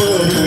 Oh,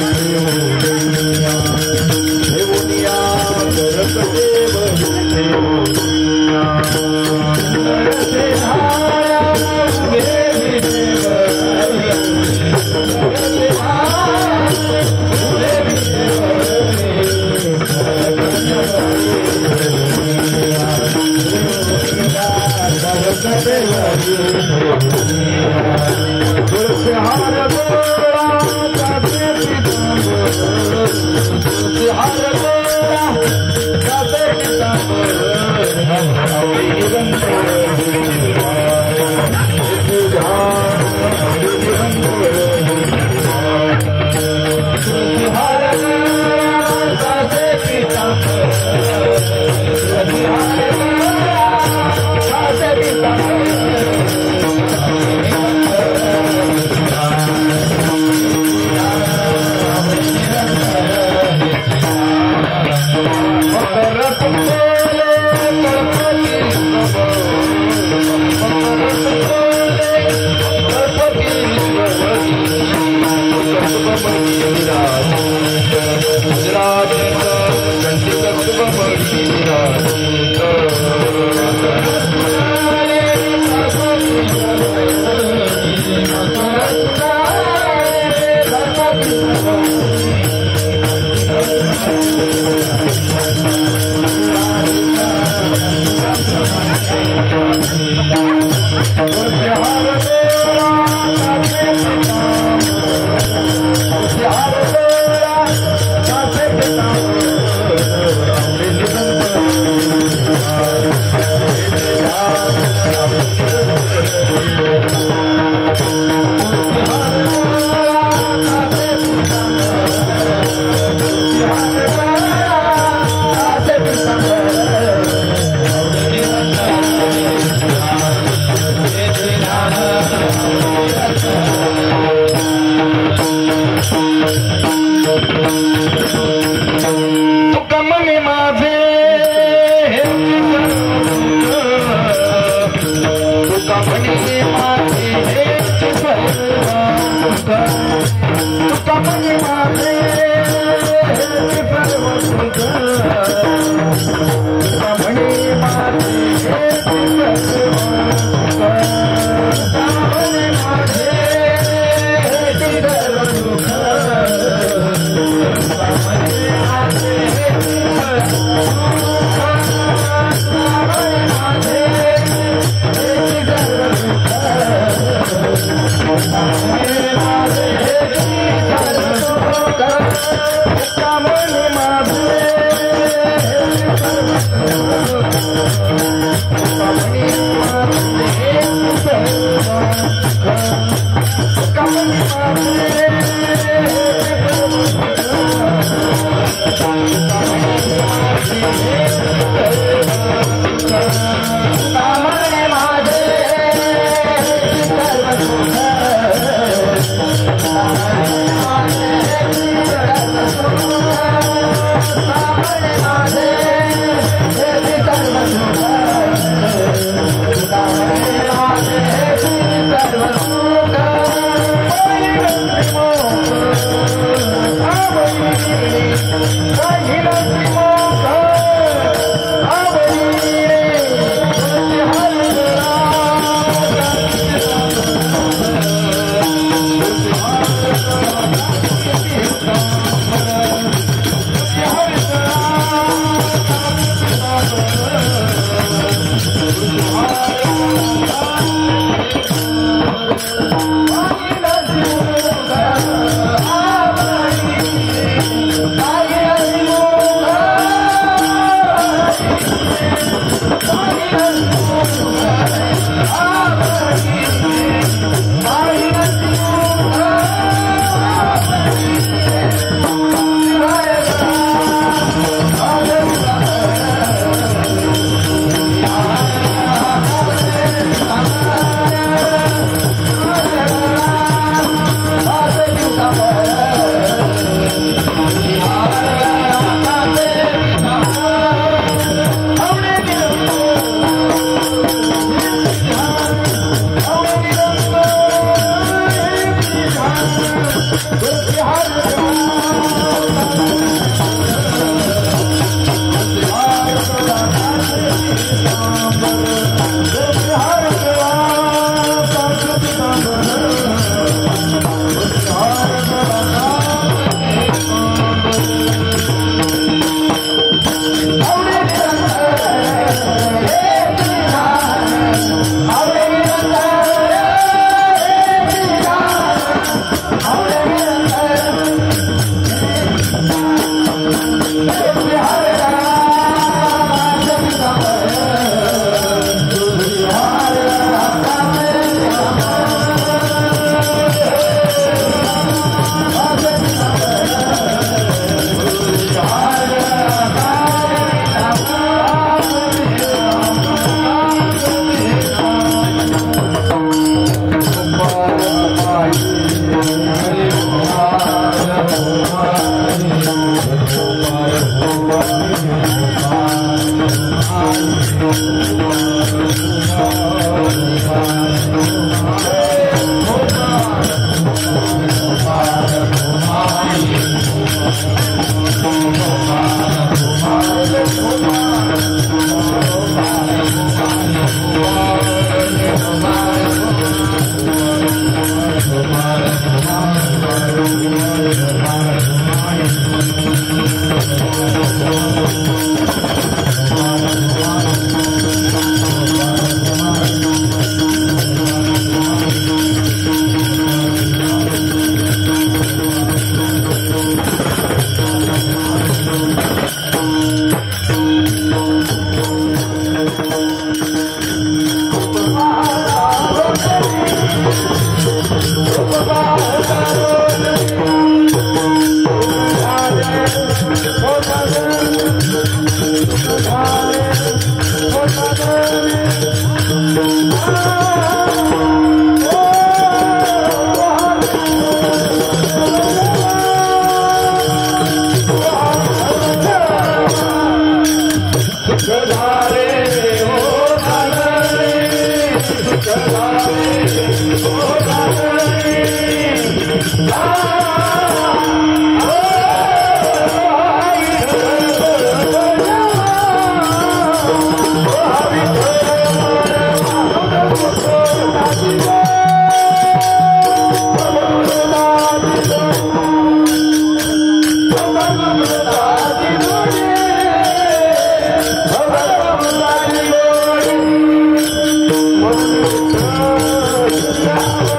Yeah.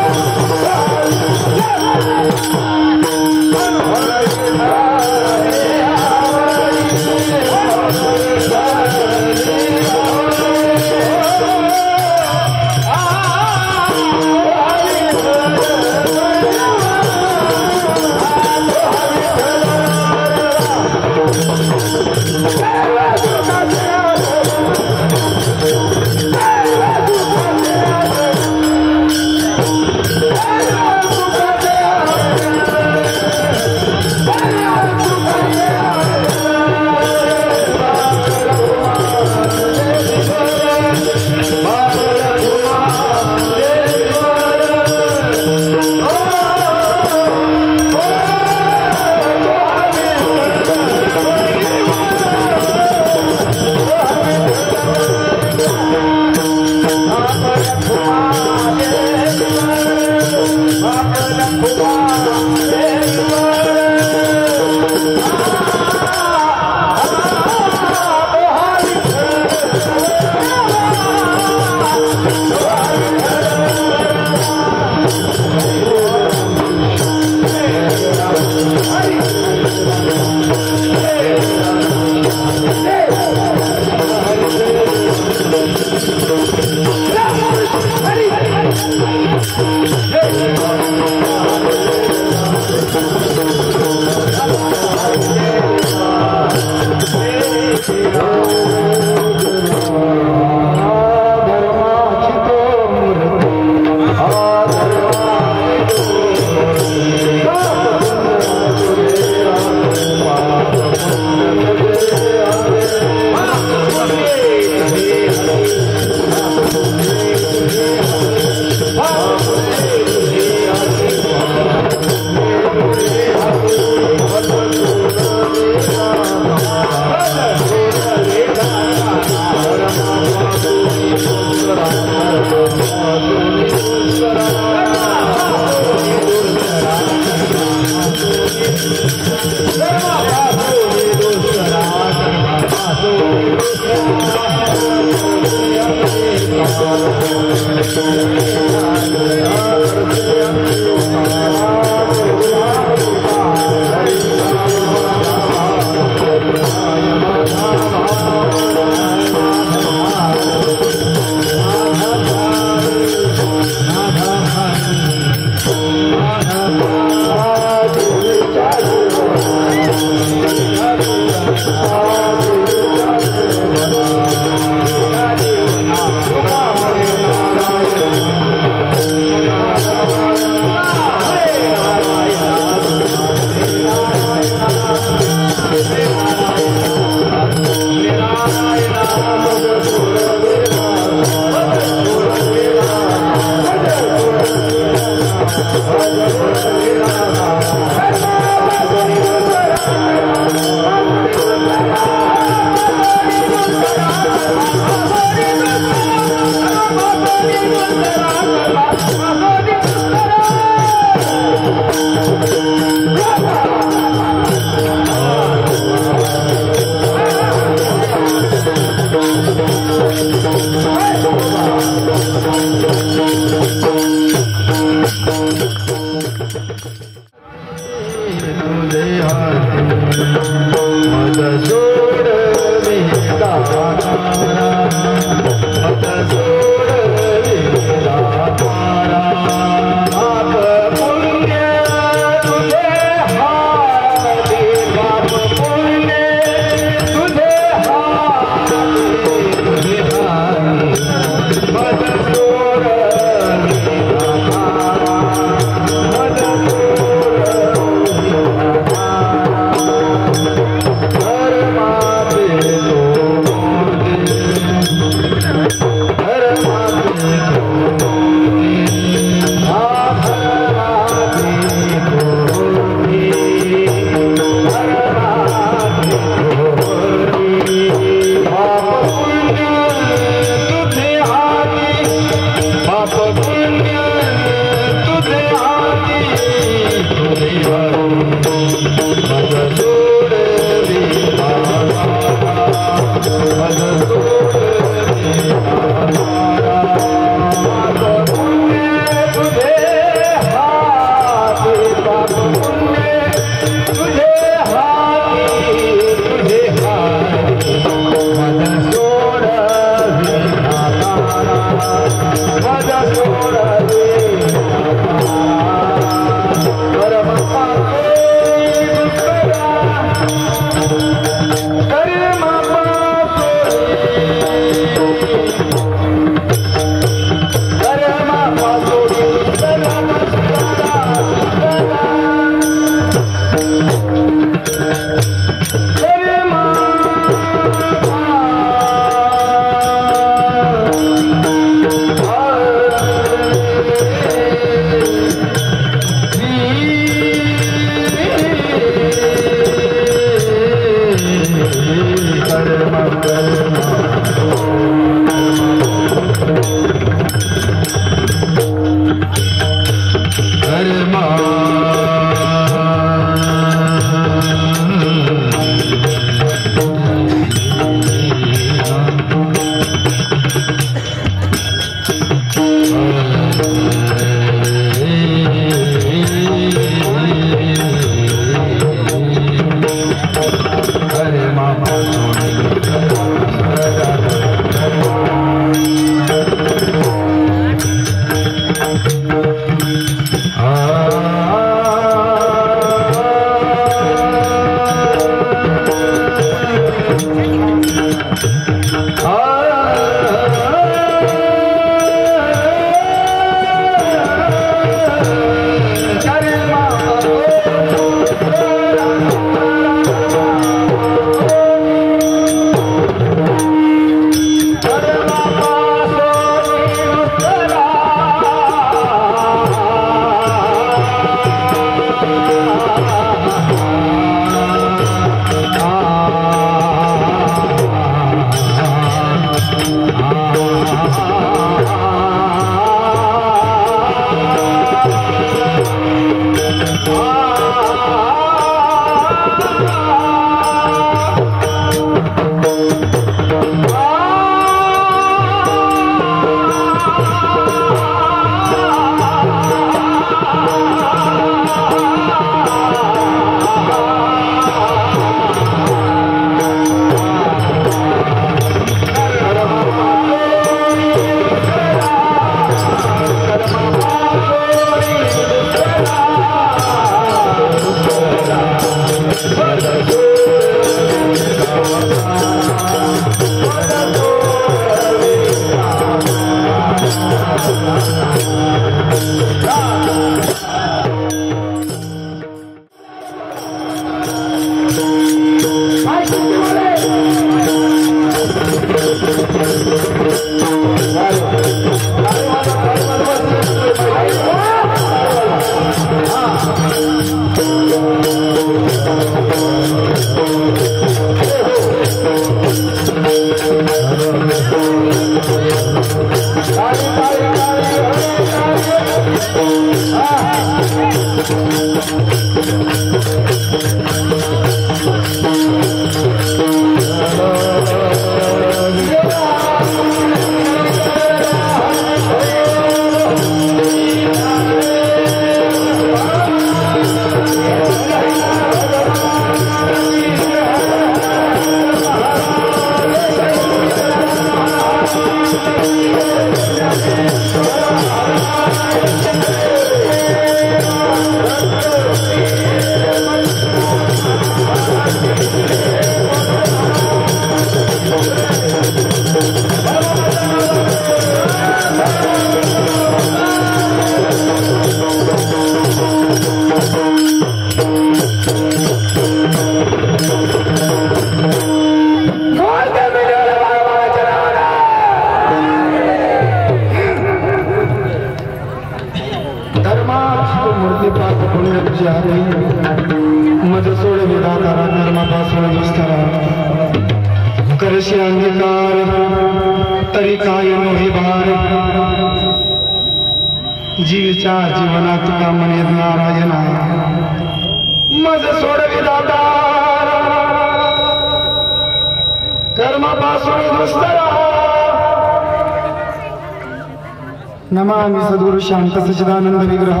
नमामि सद्गुरु शांत सच्चिदानंद विग्रह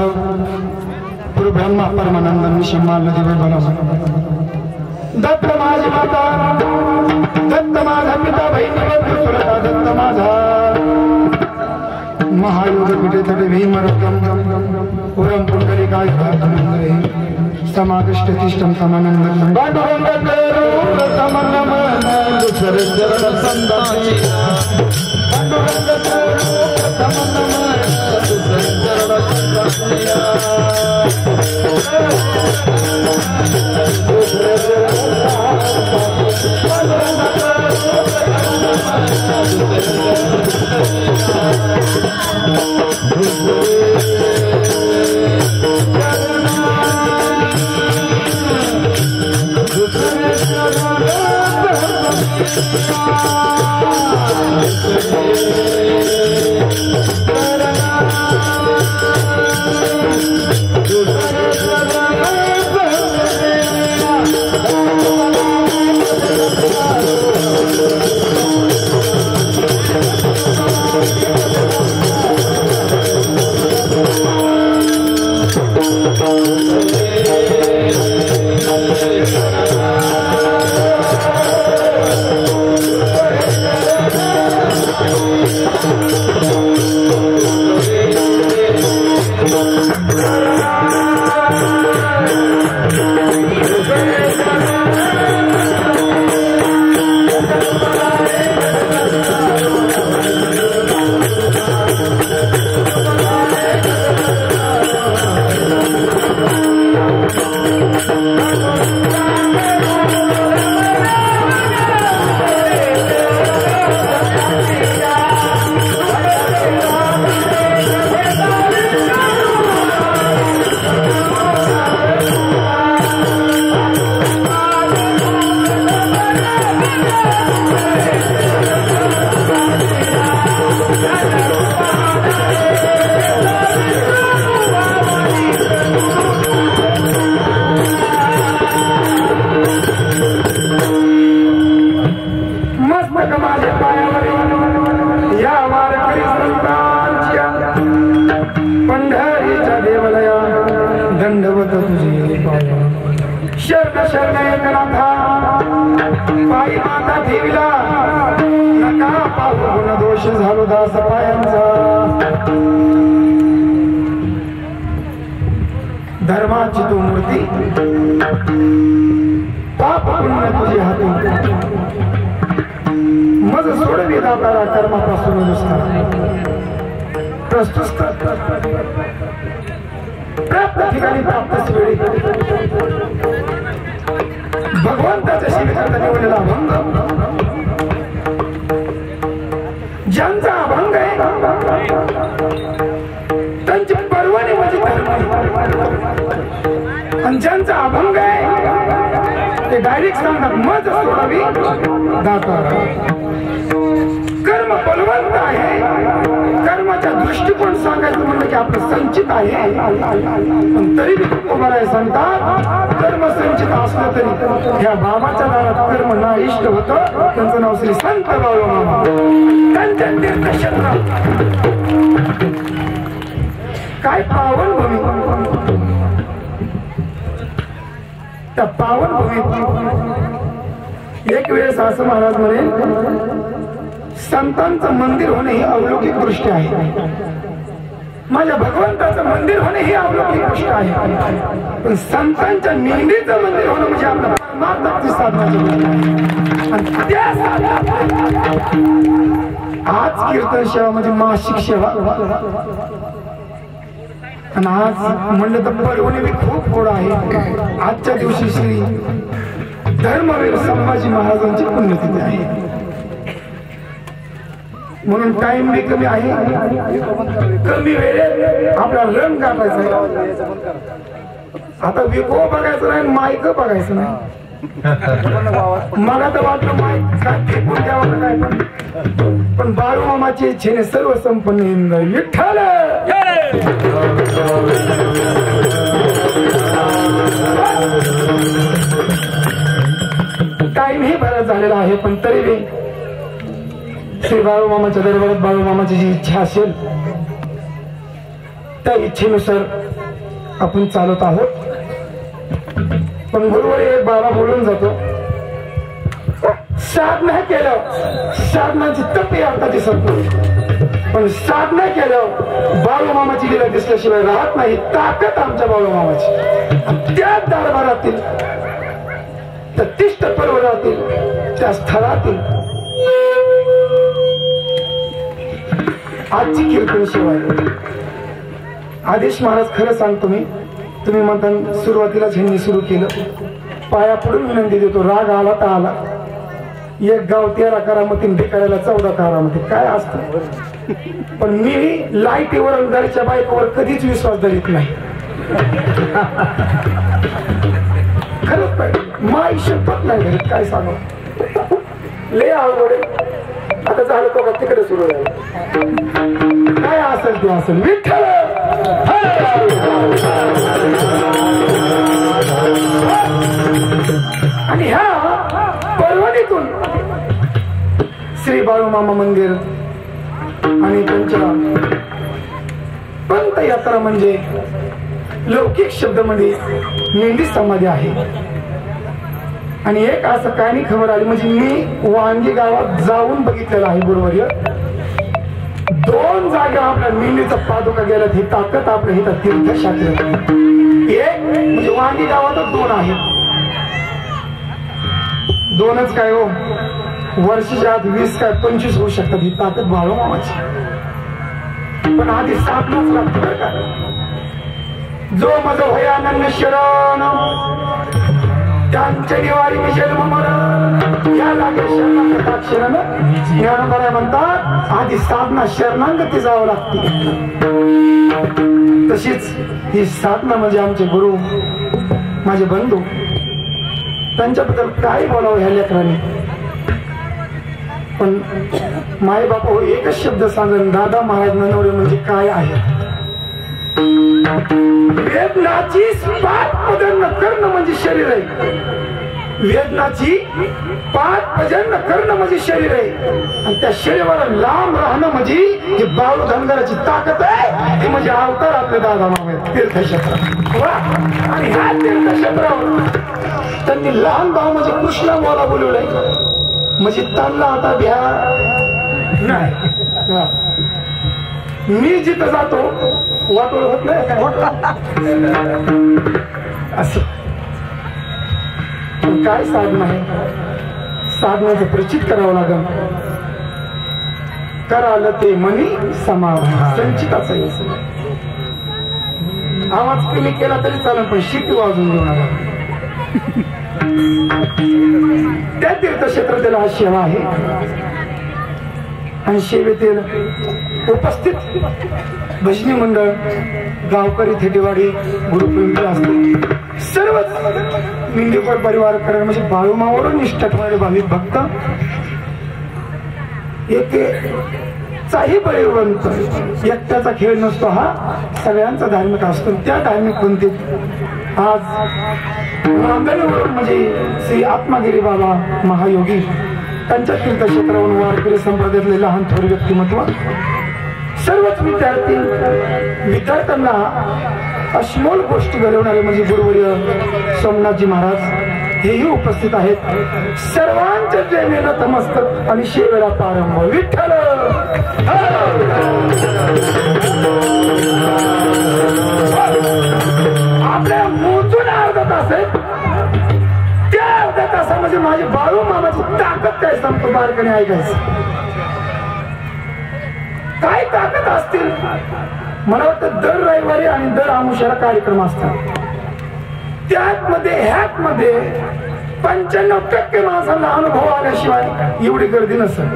गुरु ब्रह्मा परमानंद निशम्माल दिव्यबलम दत्त माझी माता दत्त माझा पिता बहिणी सुरता दत्त माझा महायुद्ध कुठे तटे भीमरकम पुरम पुंडलिकाय मंगले समादिष्ट तिष्ठम समानंद पांडुरंग रूप समनम सरचरण संदाई पांडुरंग रूप समनम सरचरण संदाई धर्माची तू मूर्ती पाप पुण्य तुझे हातून मज सोडवी दातारा कर्मापासून नुसता प्रस्तुत प्राप्त ठिकाणी प्राप्त वेळी भगवंताच्या शिविरात निवडलेला भंग डायरेक्ट सांगतात मज सोडावी दातार. कर्म बलवंत आहे. कर्माच्या दृष्टिकोन सांगायचं म्हणलं की आपलं संचित आहे. पण तरी तुकोबाराय सांगतात कर्म संचित असलं तरी ह्या बाबाच्या दारात कर्म ना इष्ट होतं. त्यांचं नाव श्री संत बाळूमामा. त्यांच्या तीर्थक्षेत्र काय पावनभूमी. त्या पावनभूमीत एक वेळेस असं महाराज म्हणे संतांचं मंदिर होणे ही अलौकिक गोष्ट आहे. माझ्या भगवंताचं मंदिर होणे ही अलौकिक गोष्ट आहे. पण संतांच्या निंदीचं मंदिर होणं म्हणजे आपल्या परमार्थाची साधनाची गोष्ट आहे. आणि त्या आज कीर्तन सेवा म्हणजे मासिक सेवा. आणि आज म्हणलं तर परवणी बी खूप गोड आहे. आजच्या दिवशी श्री धर्मवीर संभाजी महाराजांची पुण्यतिथी आहे. म्हणून टाइम बी कमी आहे. कमी वेळेत आपला रंग गाठायचा आहे. आता विको बघायचं नाही माईक बघायचं नाही. मला तर वाटलं माईक काय फेकून द्यावं काय पण बाळूमामाची इच्छेने सर्व संपन्न विठ्ठल. टाइम ही बराच झालेला आहे पण तरी बी श्री बाळूमामाच्या दरबारात बाळूमामाची जी इच्छा असेल त्या इच्छेनुसार आपण चालत आहोत. पण गुरुवारी एक बाबा बोलून जातो साधना केलं साधनाची तपी आता दिसत नाही. पण साधना केलं बाळूमामाची लीला दिसल्याशिवाय राहत नाही. ताकद आमच्या बाळूमामाची. त्या दरबारातील त्या तिष्ठ पर्वतातील त्या स्थळातील आजची कीर्तन सेवा आहे. आदेश महाराज खरं सांगतो मी तुम्ही म्हणता सुरुवातीलाच ह्यांनी सुरू केलं. पाया पडून विनंती देतो राग आला तर आला. एक गाव 13 करामती भिकाऱ्याला 14 करामती काय असतं. पण मी लाईटीवर घरच्या बायकोवर कधीच विश्वास धरीत नाही. खरंच पाहिजे माई शपथ नाही धरीत. काय सांगू लय आवड. आता झालं तो का तिकडे सुरू झालं. काय असेल ते असेल विठ्ठल. आणि ह्या परवणीतून श्री बाळूमामा मंदिर आणि त्यांच्या पंत यात्रा म्हणजे लौकिक शब्दामध्ये मेंढी समाधी आहे. आणि एक असं काय नाही खबर आली म्हणजे मी वांगी गावात जाऊन बघितलेलं आहे गुरुवारी. 2 जागा आपल्या मेंढीचा पादुका गेल्यात. ही ताकद आपल्या हिता तीर्थशास्त्र. एक म्हणजे वांगी गावातच 2 आहेत. 2च काय हो वर्षाच्या आत 20 काय 25 होऊ शकतात. ही ताकद बाळूमामाची. पण आधी साधनाच लागतं बरं का. जो मज भयानंद शरण त्यांच्या निवारी मी जन्म मरण या लागे शरण ज्ञानोबा म्हणतात आधी साधना शरणांगती जावं लागते. तशीच ही साधना म्हणजे आमचे गुरु माझे बंधू त्यांच्याबद्दल काय बोलावं ह्या लेकरांनी. पण माय बापा हो एकच शब्द सांगेन दादा महाराज ननवरे म्हणजे काय आहे. वेदनाची पाठ भजन करणं म्हणजे शरीर आहे. वेदनाची पाठ भजन करणं म्हणजे शरीर आहे. आणि त्या शरीरावर लांब राहणं म्हणजे ही बाळू धनगराची ताकद आहे. ती म्हणजे अवतार आपले दादा मामा तीर्थक्षेत्र. आणि ह्या तीर्थक्षेत्रावर त्यांनी लहान भाऊ म्हणजे कृष्णा मला बोलवलंय म्हणजे त्यांना आता भ्या नाही. मी जिथं जातो वाटोळ होत नाही असं. काय साधन आहे. साधनाचं प्रचित करावं लागेल. कराल ते मनी समाधान संचिताचा आवाज कमी केला तरी चालेल पण शिट्टी वाजून घेऊ नका. त्या तीर्थक्षेत्रातील हा सेवा आहे. आणि सेवेतील उपस्थित भजनी मंडळ गावकरी थेटेवाडी गुरुपिंपरी असतील सर्वच निंदेकर परिवार करण म्हणजे बाळूमावरून निष्ठा ठेवणारे भाविक भक्त एकेचाही बळीवंत एकट्याचा खेळ नसतो, हा सगळ्यांचा धार्मिक असतो. त्या धार्मिक पंथीत आज नांदणीवरून म्हणजे श्री आत्मागिरी बाबा महायोगी त्यांच्या तीर्थक्षेत्रावरून वारकरी संप्रदायातले लहान थोर व्यक्तिमत्व सर्वच विद्यार्थ्यांना अश्मोल गोष्टी घडवणारे म्हणजे गुरुवर्य सोमनाथजी महाराज हेही उपस्थित आहेत. सर्वांच्या जयमेला नतमस्तक आणि शेवेला प्रारंभ. विठ्ठल आपल्या मोजून अर्धा तास आहे, त्या अर्ध्या तासामध्ये माझी बाळू मामाची ताकद काय सांगतो बारकाने ऐकायचं. काय ताकद असतील. मला वाटतं दर रविवारी आणि दर आमुष्याला कार्यक्रम असतात. ह्यात मध्ये 95% माणसांना अनुभव आल्याशिवाय एवढी गर्दी नसेल.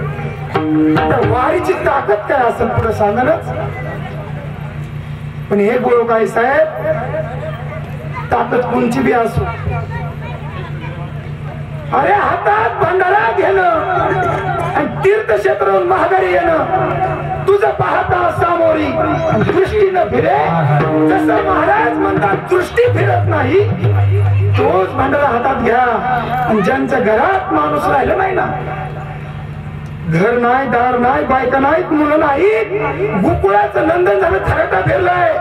वारीची ताकद काय असेल पुढे सांगणच. पण हे बोलू काय साहेब, ताकद कोणची बी असो, अरे हातात भंडारा घेणं आणि तीर्थक्षेत्रावरून महागारी येणं तुझं पाहता सामोरी दृष्टी न फिरे. जसं महाराज म्हणतात दृष्टी फिरत नाही, तोच भंडारा हातात घ्या. आणि ज्यांच्या घरात माणूस राहिला नाही ना, घर नाही, दार नाही, बायका नाहीत, मुलं नाहीत, गोकुळाचं नंदन झालं, थरटा फिरलाय.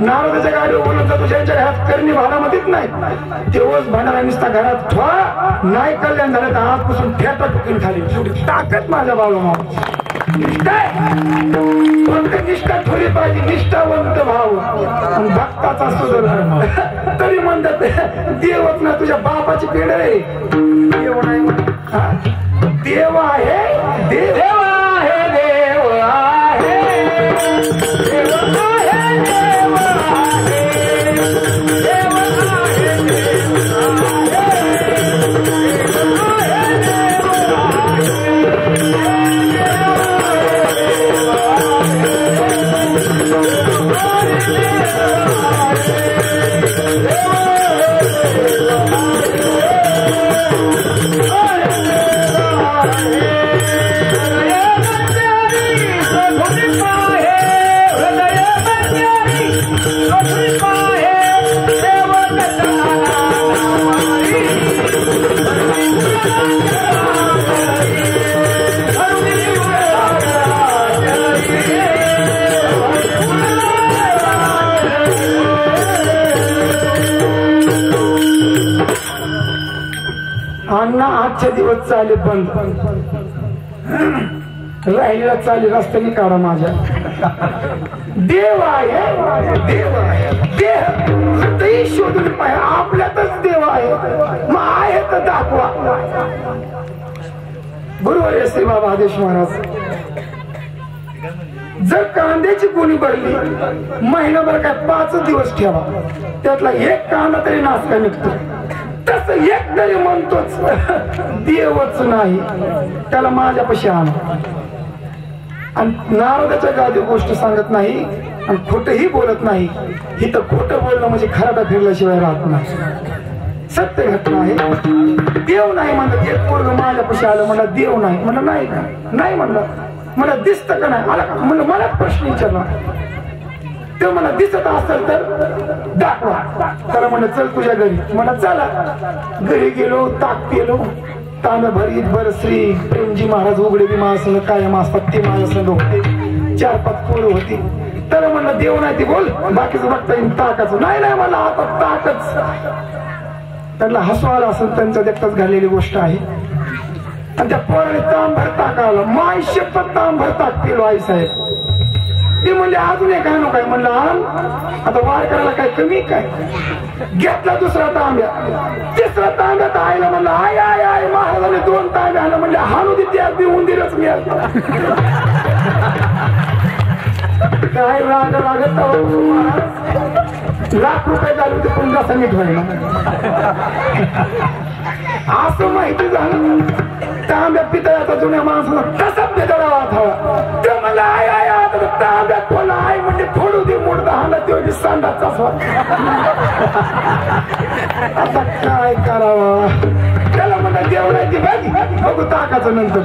नारदाच्या गाडीवर बोलत जातो, ज्यांच्या घरात करणी भाडामध्येच नाही, तेव्हाच भंडारा निसता घरात ठेवा. नाही कल्याण झालं तर आजपासून फेटा टुकून खाली. ताकद माझ्या बाळूमामा. निष्ठा थोडी पाहिजे, निष्ठावंत भाव भक्ताचा सुधारण. तरी म्हणतात देवच ना तुझ्या बापाची पेढ आहे. देव नाही, देव आहे, देव आहे, देव आहे, देव आहे, देव अण्णा आजच्या दिवस चाले बंद राहिलेला चाले रस्त्याने काढा माझ्या. देव आहे, देव आहे, देह शोधून पाहिजे, आपल्यातच देव आहे, मग आहे तर दाखवा. गुरुवर्य श्री बाबा आदेश महाराज, जर कांद्याची गोणी भरली महिनाभर काय 5 दिवस ठेवा, त्यातला एक कांदा तरी नासका निघतो. तसं एक तरी म्हणतोच देवच नाही, त्याला माझ्यापाशी आणा. आणि नारदाच्या गादी गोष्ट सांगत नाही आणि खोटही बोलत नाही. ही तर खोटं बोलणं म्हणजे खराटा फिरल्याशिवाय राहत नाही. सत्य घटना आहे. देव नाही म्हणलं. एक पोरग माझ्यापाशी आलं, म्हणलं देव नाही. म्हणलं नाही का? नाही म्हणलं. मला दिसतं का नाही? आला का? म्हणलं मला प्रश्न विचारला. ते मला दिसत असेल तर दाखवा. त्याला म्हणलं चल तुझ्या घरी. म्हणलं चला. घरी गेलो, ताक केलो, तांब्या भरीत बरं श्री प्रेमजी महाराज उघडे बी माझ्यासंग कायम असतात, ते माझ्यासंग होते. 4-5 पोरं होती. त्याला म्हणलं देव नाही ती बोल, बाकीचं बघता येईल ताकाचं. नाही नाही मला आता ताकच. त्यांना हसू आलं असेल, त्यांच्या देखताच घाललेली गोष्ट आहे. आणि त्या पोराने तांभर ताक आला. माय शपथ तांभर ताक केलो आई साहेब. ते म्हणजे अजून एक आणू काय? म्हणलं आण. आता वार करायला काय कमी काय? घेतला दुसरा तांब्या. तिसरा तांब्यात आईला म्हणलं आय आय आय. महाराजांनी 2 तांब्या आणलं. म्हणलं हाणू दे, त्या बी उंदीरच मिळाल. काय राग लागत महाराज. लाख रुपये झाले होते पण जसा नीट व्हायला. असं माहिती झालं. तांब्या पितळाचा जुन्या माणसाला तसा पितळावा हवा. ते मला आय आय आता तांब्यात कोणा आई म्हणजे फोडू दे मुडदा हाणला तेवढी सांडाचा आता काय करावा. त्याला म्हणलं देवळाची बघ बघू ताकाचं नंतर.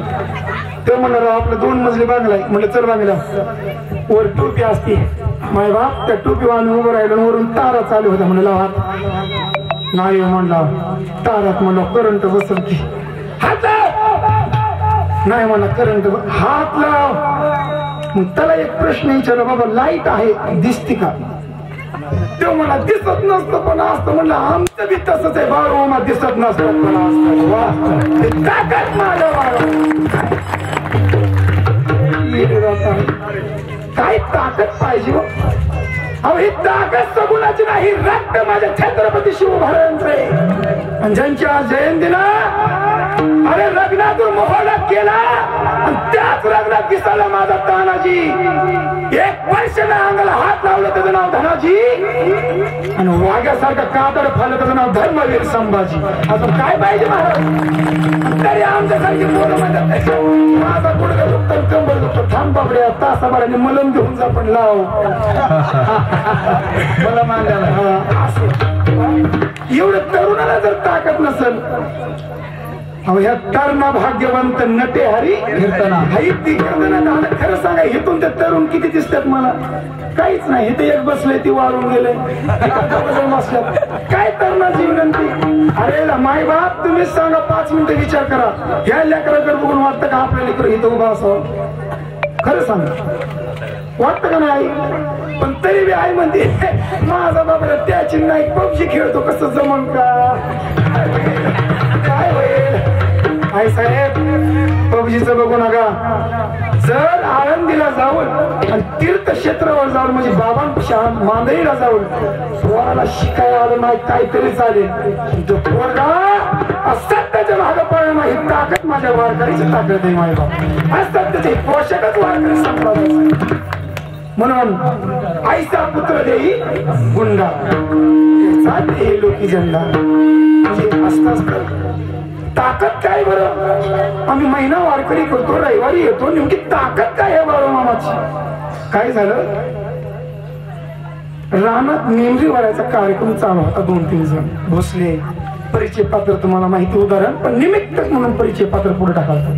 ते म्हणलं आपलं 2 मजली बांगला आहे. म्हणलं चल बांगला वर टोपी असते माय बाप. त्या टोपी आम्ही उभं राहिलो वरून तारा चालू होता. म्हणलं हात नाही म्हणला तारात म्हणलं करंट बसल की हात नाही म्हणला करंट हात लाव. मग त्याला एक प्रश्न विचारला बाबा लाईट आहे दिसते का. तो मला दिसत नसतं पण असतं. म्हणलं आमचं बी तसंच आहे बाळूमामा दिसत नसतं पण असतं. ताकद माझ्या काय ताकद पाहिजे. अहो ही ताकद सगुणाची नाही रक्त माझ्या छत्रपती शिवभारांचं आहे. आणि ज्यांच्या जयंतीला अरे लग्नातून मोहलत केला आणि त्याच लग्नात दिसायला माझा तानाजी. 1 वर्षाला अंगाला हात लावला त्याचं नाव धनाजी आणि वाघ्यासारखं कातड फालं त्याचं नाव धर्मवीर संभाजी. अजून काय पाहिजे महाराज. तरी आमच्यासारखी मुलं म्हणतात माझा गुडघा दुखतो कंबर दुखतो. थांब बाबड्या तासाभराने मलम घेऊन जा पण लाव मला मानल्याला. एवढं तरुणाला जर ताकद नसेल. अहो ह्या तरुणा भाग्यवंत नटे हरी कीर्तना खरं सांगा इथून ते तरुण किती दिसतात मला. काहीच नाही. इथे एक बसले ती वाळून गेले बसल्यात. काय तरुणाची विनंती. अरे माय बाप तुम्हीच सांगा 5 मिनिटं विचार करा. ह्या लेकराकडे बघून वाटतं का आपल्या लेकर इथं उभा असावं. खरं सांगा वाटतं का नाही. पण तरी बी आई म्हणते माझा बाबा त्याची नाही पबजी खेळतो कसं जमन का काय होईल. आई साहेब पबजीचं बघू नका. जर आळंदीला जाऊन आणि तीर्थक्षेत्रावर जाऊन म्हणजे बाबांपेक्षा मांदळीला जाऊन पोराला शिकायला आलं नाही काहीतरी चालेल. जो पोरगा असत्याच्या भाग पडणं ही ताकद माझ्या वारकरीची ताकद आहे. माझ्या बाप असत्याचे पोषकच वारकरी संपला. म्हणून आईचा पुत्र देई गुंडा लोकी झंडा म्हणजे असतात. ताकद काय बरं. आम्ही महिना वारकरी करतो रविवारी येतो. नेमकी ताकद काय आहे बाळूमामाची. काय झालं रानात मेमरी भरायचा कार्यक्रम चालू होता. 2-3 जण भोसले परिचय पात्र तुम्हाला माहिती उदाहरण पण निमित्त म्हणून परिचय पात्र पुढे टाकायचं.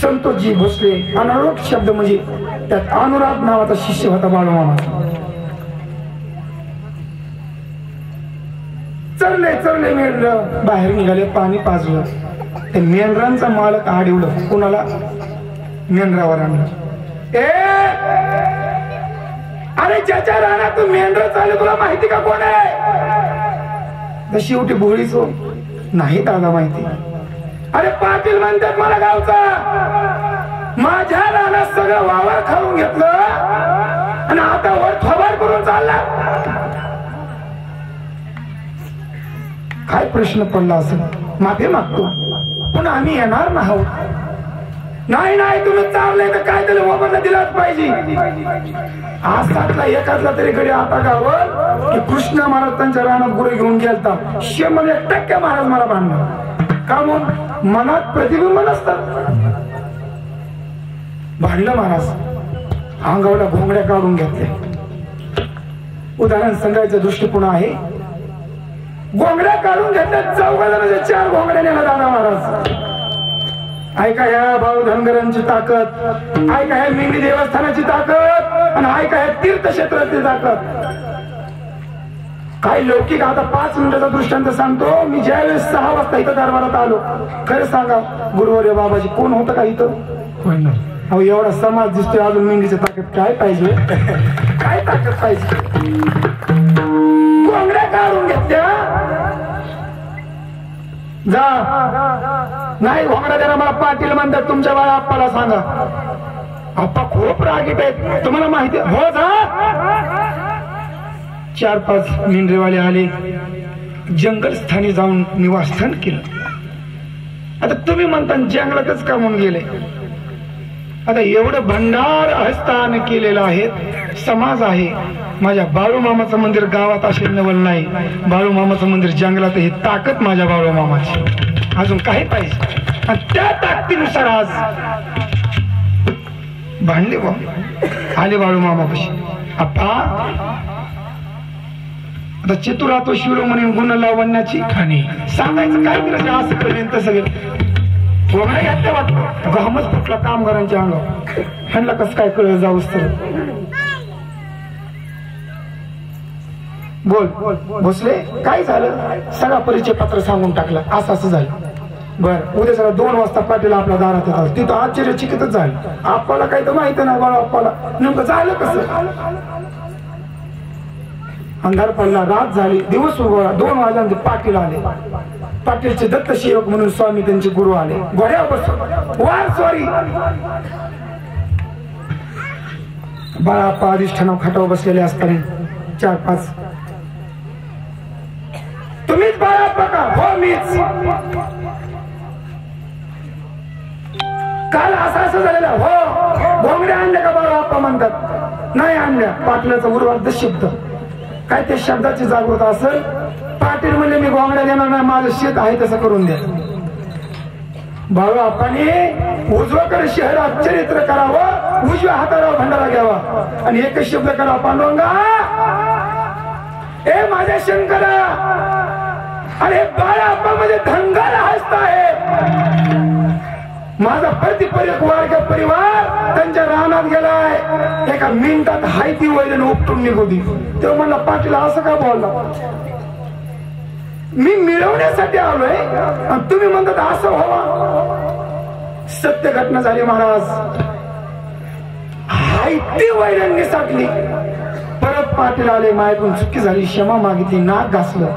संतोषजी भोसले अनारोग शब्द म्हणजे त्यात अनुराग नावाचा शिष्य होता बाळूमामाचा. चरले मेंढर बाहेर निघाले पाणी पाजलं. ते मेंढरांचा मालक आडवलं कुणाला मेंढरावर आणलं. अरे ज्याच्या रानातून मेंढर चालले तुला माहिती का कोण आहे. शेवटी भोळीच नाही दादा माहिती. अरे पाटील म्हणतात मला गावचा. माझ्या रानात सगळं वावर खाऊन घेतलं आणि आता वर थोबाड करून चालला. काय प्रश्न पडला असेल. माफी मागतो पण आम्ही येणार नाही. नाही तुम्ही चाललंय तर काय त्याला मोबदला दिलाच पाहिजे. आज 7ला 1 तरी घडी आता गावं की कृष्ण महाराज त्यांच्या रानात गुरे घेऊन गेलता. 100% महाराज मला भांडणार का मग मनात प्रतिबिंब नसतात. भांडलं महाराज अंगावला घोंगड्या काढून घेतले. उदाहरण सांगायचं दृष्टिकोन आहे. घोंगड्या काढून घेतल्या 4 जणांच्या 4 घोंगड्या नेला दादा महाराज. ऐका ह्या भाऊ धनगरांची ताकद. ऐका ह्या मेंढी देवस्थानाची ताकद आणि ऐका ह्या तीर्थक्षेत्राची ताकद. काय लौकिक. आता 5 मिनिटाचा दृष्टांत सांगतो. मी ज्यावेळेस 6 वाजता इथं दरबारात आलो खरं सांगा गुरुवर्य बाबाजी कोण होतं का इथं. अहो एवढा समाज दिसतोय अजून मेंढीची ताकद काय पाहिजे. काय ताकद पाहिजे. घोंगड्या काढून घेतल्या. जा नाही घोंगडा द्या मला पाटील म्हणतात तुमच्या बाळा आप्पाला सांगा. आप्पा खूप रागीट आहेत तुम्हाला माहिती. हो जा. 4-5 मेंढरेवाले आले. जंगलस्थानी जाऊन निवासस्थान केलं. आता तुम्ही म्हणता जंगलातच का म्हणून गेले. आता एवढं भंडार हस्तान केलेलं आहे. समाज आहे. माझ्या बाळूमामाचं मंदिर गावात असेल नवल नाही. बाळूमामाचं मंदिर जंगलात. ही ताकद माझ्या बाळूमामाची. अजून काही पाहिजे. आणि त्या ताकदीनुसार आज भांडले बा आले बाळू मामापाशी. आप्पा आता चतुर राहतो शिरोमणी गुण लावण्याची खाणी सांगायचं काय करायचं असं करेन तसं गेलं वगैरे घातलं वाटतं घामच फुटला कामगारांच्या अंगावर. ह्यांना कसं काय कळलं जाऊस तर बोल भोसले काय झालं सगळा परिचय पत्र सांगून टाकला असं असं झालं. बर उद्या सगळं 2 वाजता पाटील आपल्या दारात येतात. तिथं आश्चर्यचकितच झालं. आपल्याला काही तर माहिती नाही बाळा आपल्याला नेमकं झालं कसं. अंधार पडला रात झाली दिवस उगवला 2 वाजल्यानंतर पाटील आले. पाटीलचे दत्त सेवक म्हणून स्वामी त्यांचे गुरु आले. घोड्यावर बसून वार स्वारी बाळाप्पा अधिष्ठानावर खाटावर बसलेले असताना 4-5 तुम्हीच बाळाप्पा का हो मीच. काल असं झालेलं हो घोंगड्या आणल्या का बाळाप्पा म्हणतात नाही आणल्या. पाटलाचा उर्वार्ध शब्द काय त्या शब्दाची जागृत असेल. पाटील म्हणले मी घोंगड्या देणार नाही माझं शेत आहे तसं करून द्या. बाळाप्पाने उजवाकडे शहरात चरित्र करावं उजव्या हाताला भंडारा घ्यावा आणि एकच शब्द करा पांडुरंगा ए माझ्या शंकरा अरे बाळाप्पा म्हणजे धंगाला हसत आहे. माझा प्रतिपर्यक वर्ग परिवार त्यांच्या रानात गेलाय. एका मिनिटात हायती वैरण उपटून निघून तेव्हा म्हणला पाटील असं का बोलला. मी मिळवण्यासाठी आलोय आणि तुम्ही म्हणतात असं व्हावा. सत्य घटना झाली महाराज. हायती वैरण निसटली. परत पाटील आले मायकून चुकी झाली क्षमा मागितली नाक घासलं.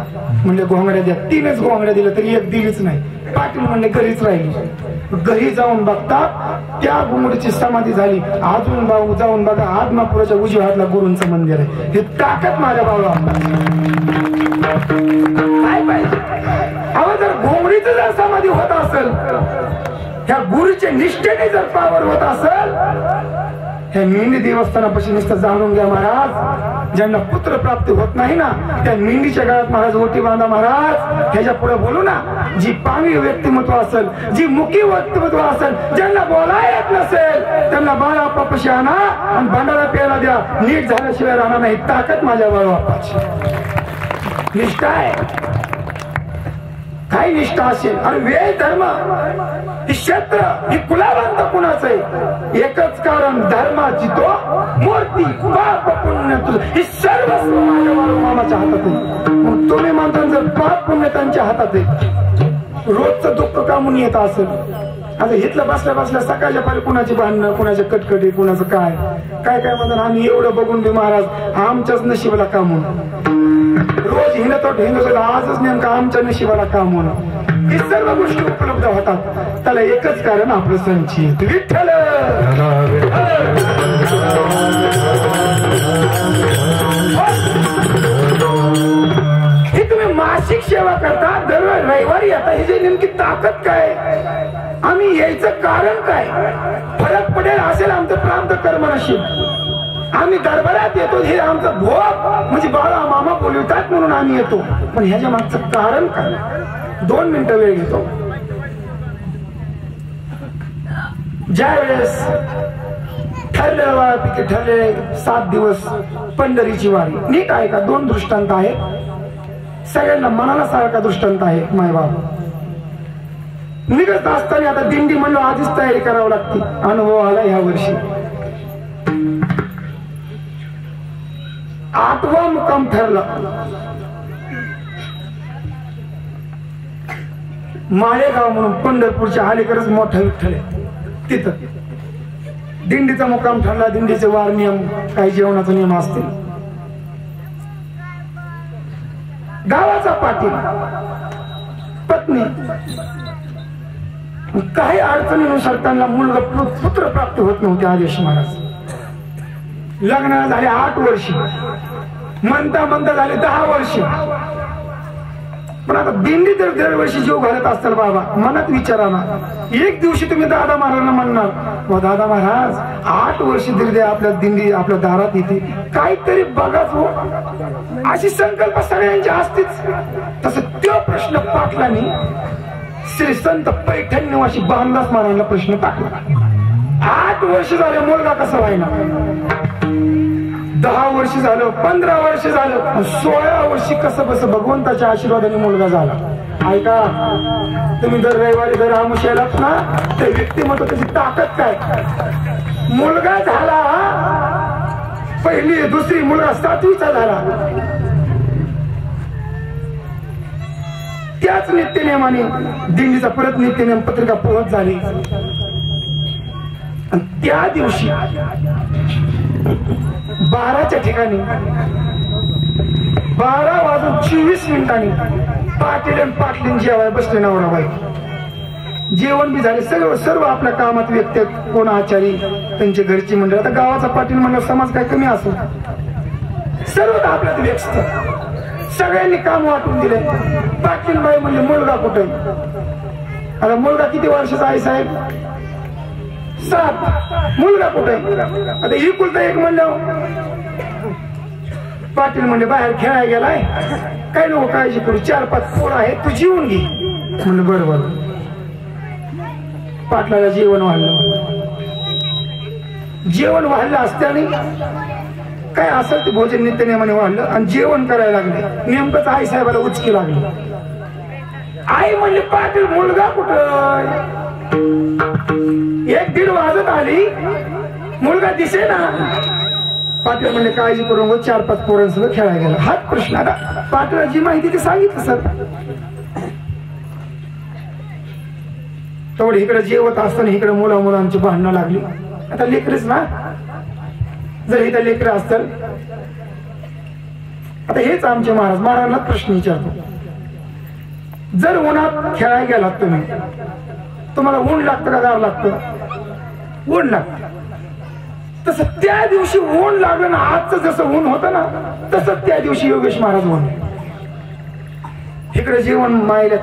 म्हणले घोंगड्या द्या. 3च घोंगड्या दिल्या तरी एक दिलीच नाही. पाटील म्हणले घरीच राहिली. घरी जाऊन बघतात त्या घोंगडीची समाधी झाली. अजून जाऊन बघा आदमापुराच्या उजव्या हातला गुरूंचं मंदिर आहे. हे ताकद माझ्या बाबा काय पाहिजे. अहो जर घोंगडीचं जर समाधी होत असेल ह्या गुरुच्या निष्ठेने जर पावर होत असेल ह्या मेंढी देवस्थानापाशी नुसतं जाणून घ्या महाराज. ज्यांना पुत्र प्राप्ती होत नाही ना त्या मेंढीच्या गळ्यात महाराज ओटी बांधा महाराज. ह्याच्या पुढे बोलू ना जी पांगळी व्यक्तिमत्व असेल जी मुखी व्यक्तिमत्व असेल ज्यांना बोलायला येत नसेल त्यांना बाळाप्पापाशी आणा आणि भांडारा प्यायला द्या. नीट झाल्याशिवाय राहणार नाही. ताकद माझ्या बाळाप्पाची निष्ठा आहे. काही निष्ठा असेल आणि वेळ धर्म ही क्षेत्र ही कुलावंत कुणाचं आहे. एकच कारण धर्माची तो मूर्ती पाप पुण्य ही सर्वस्व माझ्या मामाच्या हातात आहे. मग तुम्ही म्हणता जर पाप पुण्य त्यांच्या हातात आहे रोजचं दुःख कामून येत असेल. आता इथलं बसल्या बसल्या सकाळच्या पारी कुणाची भांडणं कुणाच्या कटकटी कुणाचं काय काय काय म्हणतात. आम्ही एवढं बघून बी महाराज आमच्याच नशिबाला कामून रोज हिंदत आजच नेमका आमच्या नशिबाला काम होणं ही सर्व गोष्टी उपलब्ध होतात. त्याला एकच कारण आपलं संचित विठ्ठल. ही तुम्ही मासिक सेवा करता दर रविवारी येता ही जी नेमकी ताकद काय आम्ही यायचं कारण काय फरक पडेल असेल आमचं प्रांत कर्म नशीब. आम्ही दरबारात येतो हे आमचा भोग म्हणजे बाळा मामा बोलवतात म्हणून आम्ही येतो. पण ह्याच्या मागचं कारण काय 2 मिनिटं वेळ घेतो. ज्या वेळेस ठरले ठरले 7 दिवस पंढरीची वारी नीट आहे का. 2 दृष्टांत आहेत सगळ्यांना मनाला सारखा दृष्टांत आहे. मायबाप निघत असताना आता दिंडी म्हणलं आधीच तयारी करावी लागते. अनुभव आला ह्या वर्षी 8वा मुक्काम ठरला. माळेगाव म्हणून पंढरपूरच्या अलीकडेच मोठा विठ्ठल आहे तिथं दिंडीचा मुक्काम ठरला. दिंडीचे वार नियम काही जेवणाचा नियम असतील. गावाचा पाटील पत्नी काही अडचणीनुसार त्यांना मुलगा पुत्र प्राप्त होत नव्हते. आदेश महाराज लग्नाला झाले 8 वर्ष म्हणता म्हणता झाले 10 वर्ष. पण आता दिंडी तर दरवर्षी जीव घालत असताल बाबा मनात विचारा ना. एक दिवशी तुम्ही दादा महाराजांना म्हणणार दादा महाराज 8 वर्ष दिंडी आपल्या दिंडी आपल्या दारात येते काहीतरी बघाच हो अशी संकल्प सगळ्यांची असतेच. तसं तो प्रश्न पाटलांनी श्री संत पैठण निवासी बामदास महाराजांना प्रश्न टाकला 8 वर्ष झाले मुलगा कसा व्हायना, 10 वर्ष झालं, 15 वर्ष झालं, 16 वर्षी कसं बसं भगवंताच्या आशीर्वादाने मुलगा झाला. ऐका, तुम्ही दर रविवारी दर आमुष्यालाच ना ते व्यक्तिमत्व त्याची ताकद काय. मुलगा झाला पहिली दुसरी, मुलगा 7वीचा झाला. त्याच नित्यनेमाने दिंडीचा परत नित्यनेम पत्रिका पोहोच झाली. त्या दिवशी 12च्या ठिकाणी 12:24 पाटील पाटलीन जेवाय बसले नवराबाई. जेवण बी झाले, सर्व आपल्या कामात व्यक्त, कोण आचारी, त्यांचे घरची मंडळ. आता गावाचा पाटील मंडळ समाज काय कमी असो, सर्व आपल्यात व्यस्त. सगळ्यांनी काम वाटून दिले. पाटीलबाई म्हणजे मुलगा कुठे, आता मुलगा किती वर्षाचा आहे साहेब, 7. मुलगा कुठे, आता ही कुलता एक म्हणलं. पाटील म्हणजे बाहेर खेळायला गेलाय, काय नको काळजी करू, 4-5 पोरं आहेत, तू जेवून घे. म्हणलं बरोबर. पाटलाला जेवण वाढलं. जेवण वाढलं असल्याने काय असेल ते भोजन नित्यनेमाने वाढलं आणि जेवण करायला लागले. नेमकंच आई साहेबाला उचकी लागली. आई म्हणले पाटील मुलगा कुठं, 1-1:30 वाजत आली, मुलगा दिसे ना. पाटील म्हणले काळजी करू नको, 4-5 पोरांसोबत खेळायला गेला. हाच प्रश्न. आता पाटील जी माहिती ती सांगितलं सर. तेवढे इकडे जेवत असताना इकडे मुलांची भांडणं लागली. आता लेकरच ना, जर इथं लेकरं असतं. आता हेच आमचे महाराजांना प्रश्न विचारतो. जर उन्हात खेळायला गेलात तुम्ही, तुम्हाला ऊन लागतं का गार लागतं, ऊन लागतं. तसं त्या दिवशी ऊन लागलं ना, आजचं जसं ऊन होतं ना तसं त्या दिवशी योगेश महाराज ऊन. इकडे जेवण मायला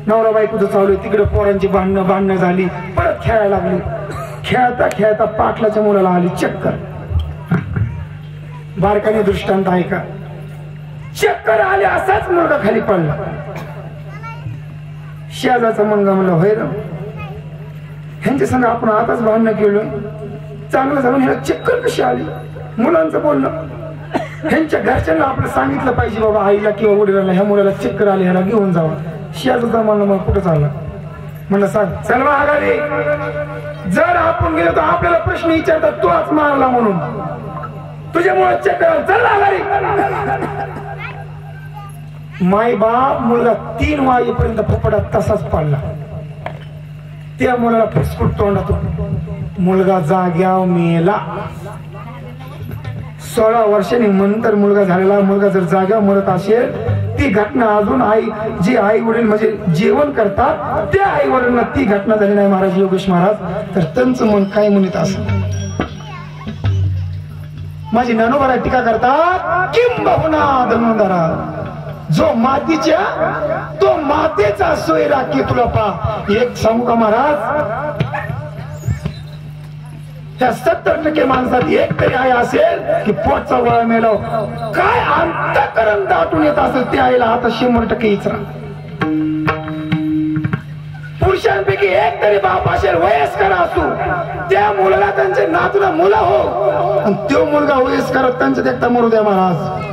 नवरा बायकोचं चालू, तिकडे पोरांची भांडणं झाली, परत खेळायला लागली. खेळता खेळता पाटलाच्या मुलाला आली चक्कर. बारकाने दृष्टांत आहे का, चक्कर आले, असाच मुलगा खाली पडला. शेजाचा मुलगा म्हणला होय ना, ह्यांच्या संग आपण आताच भांडणं केलं, चांगलं झालं, ह्याला चक्कर कशी आली. मुलांचं बोलणं, ह्यांच्या घरच्यांना आपलं सांगितलं पाहिजे बाबा आईला किंवा वडिलांना, ह्या मुलाला चक्कर आली, ह्याला घेऊन जावं. शेजाचा म्हणलं मग कुठं चालला, म्हणलं सांग चल माघारी. जर आपण गेलो तर आपल्याला प्रश्न विचारतात तू आज मारला म्हणून, तुझ्यामुळे चक्कर, चल माघारी. माय बाप मुलगा 3 वाजेपर्यंत फुफडात तसाच पडला. त्या मुलाला फुसफुट तोंडात, मुलगा जाग्यावर मेला. 16 वर्षांनी नंतर मुलगा झालेला. मुलगा जर जाग्यावर मरत असेल, ती घटना अजून जी आई वडील म्हणजे जेवण करतात त्या आई वडिलांना ती घटना झाली नाही महाराज योगेश महाराज, तर त्यांचं मन काय म्हणत असं. माझी ज्ञानोबाला टीका करतात, किंबहुना धनुर्धरा, जो मातीच्या तो मातेचा सोयरा की तुला पा. एक सांगू का महाराज, त्या 70% माणसात एक तरी आई असेल की पोटचा गोळा मेला, काय अंतःकरण दाटून येत असेल त्या आईला आता 100% इचरा. पुरुषांपैकी एक तरी बाप असेल वयस्कर असू, त्या मुलाला त्यांचे नातूला मुलं हो, आणि तो मुलगा वयस्कर त्यांच्या देखता मरू द्या महाराज.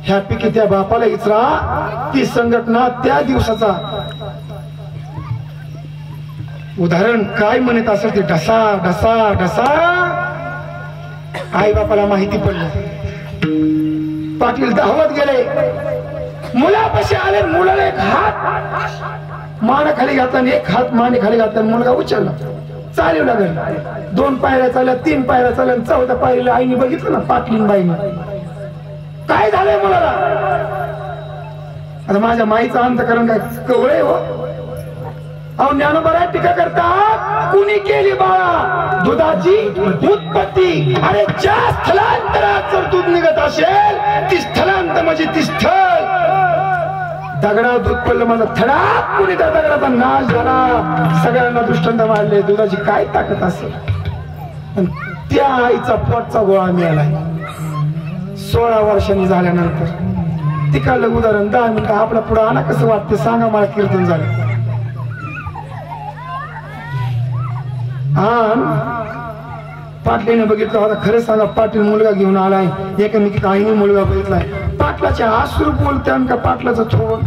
ह्यापैकी त्या बापाला इचरा. ती संघटना त्या दिवसाचा उदाहरण काय म्हणत असेल ते ढसा ढसा ढसा आई बापाला माहिती पडलं. पाटील धावत गेले, मुलापाशी आले, मुलाला एक हात मान खाली घातला, एक हात माने खाली घातला, मुलगा उचलला, चालू लागला. 2 पायऱ्या चालल्या, 3 पायऱ्या चालल्या, 4थ्या पायरीला आईने बघितलं ना, पाटलीन बाईने काय झालंय मुलाला. आता माझ्या माईचं अंतकरण काय कवळे हो. अहो ज्ञानोबा टीका करतात, कुणी केली बाळा दुधाची उत्पत्ती. अरे ज्या स्थलांतरात जर दूध निघत असेल, ती स्थलांतर म्हणजे ती स्थळ. दगडावर दूध पडलं माझा थडा, कुणी त्या दगडाचा नाश झाला. सगळ्यांना दृष्टांत मारले, दुधाची काय ताकद असेल. त्या आईचा पोटचा गोळा मिळालाय 16 वर्षांनी झाल्यानंतर. तिकडलं उदाहरण 10 मिनिटं आपल्या पुढे आणा, कसं वाटतं सांगा मला. कीर्तन झालं पाटलीने बघितलं होता. खरं सांगा, पाटील मुलगा घेऊन आलाय. एकमेकीत आईने मुलगा बघितलाय. पाटलाचे अश्रू बोलते का पाटलाचं थोड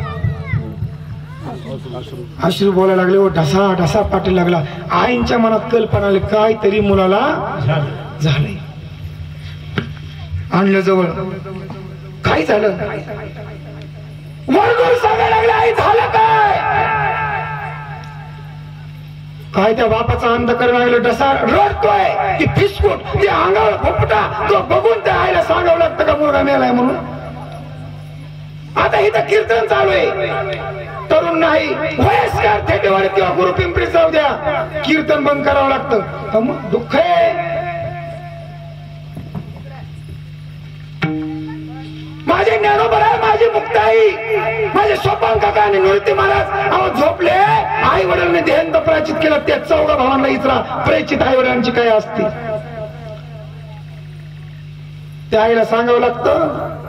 अश्रू बोलायला लागले. ढसा ढसा पाटील लागला. आईंच्या मनात कल्पना आली, काय तरी मुलाला झालंय. आणलं जवळ. काय झालं? वरगोर सांगायला लागले, आई झालं काय? काय त्या बापाचा अंधकरण लागलं. डसा रडतोय की फिसकूट ते अंगावर फोपटा. तो बघून त्या आईला सांगावं लागतं का मुलगा मेलाय म्हणून. आता इथं कीर्तन चालू आहे. तरुण नाही, वयस्कर थेटेवाडी किंवा गुरु पिंपरी जाऊ द्या, कीर्तन बंद करावं लागतं. मग दुःख आहे. माझे ज्ञानोबर आहे, माझी मुक्ताई, माझे सोपान काका आणि निवृत्ती महाराज अहो झोपले. आई वडिलांनी देहंत प्रायचित केलं. त्या 14 भावांना इतरा प्रायचित आई वडिलांची काय असते. त्या आईला सांगावं लागतं.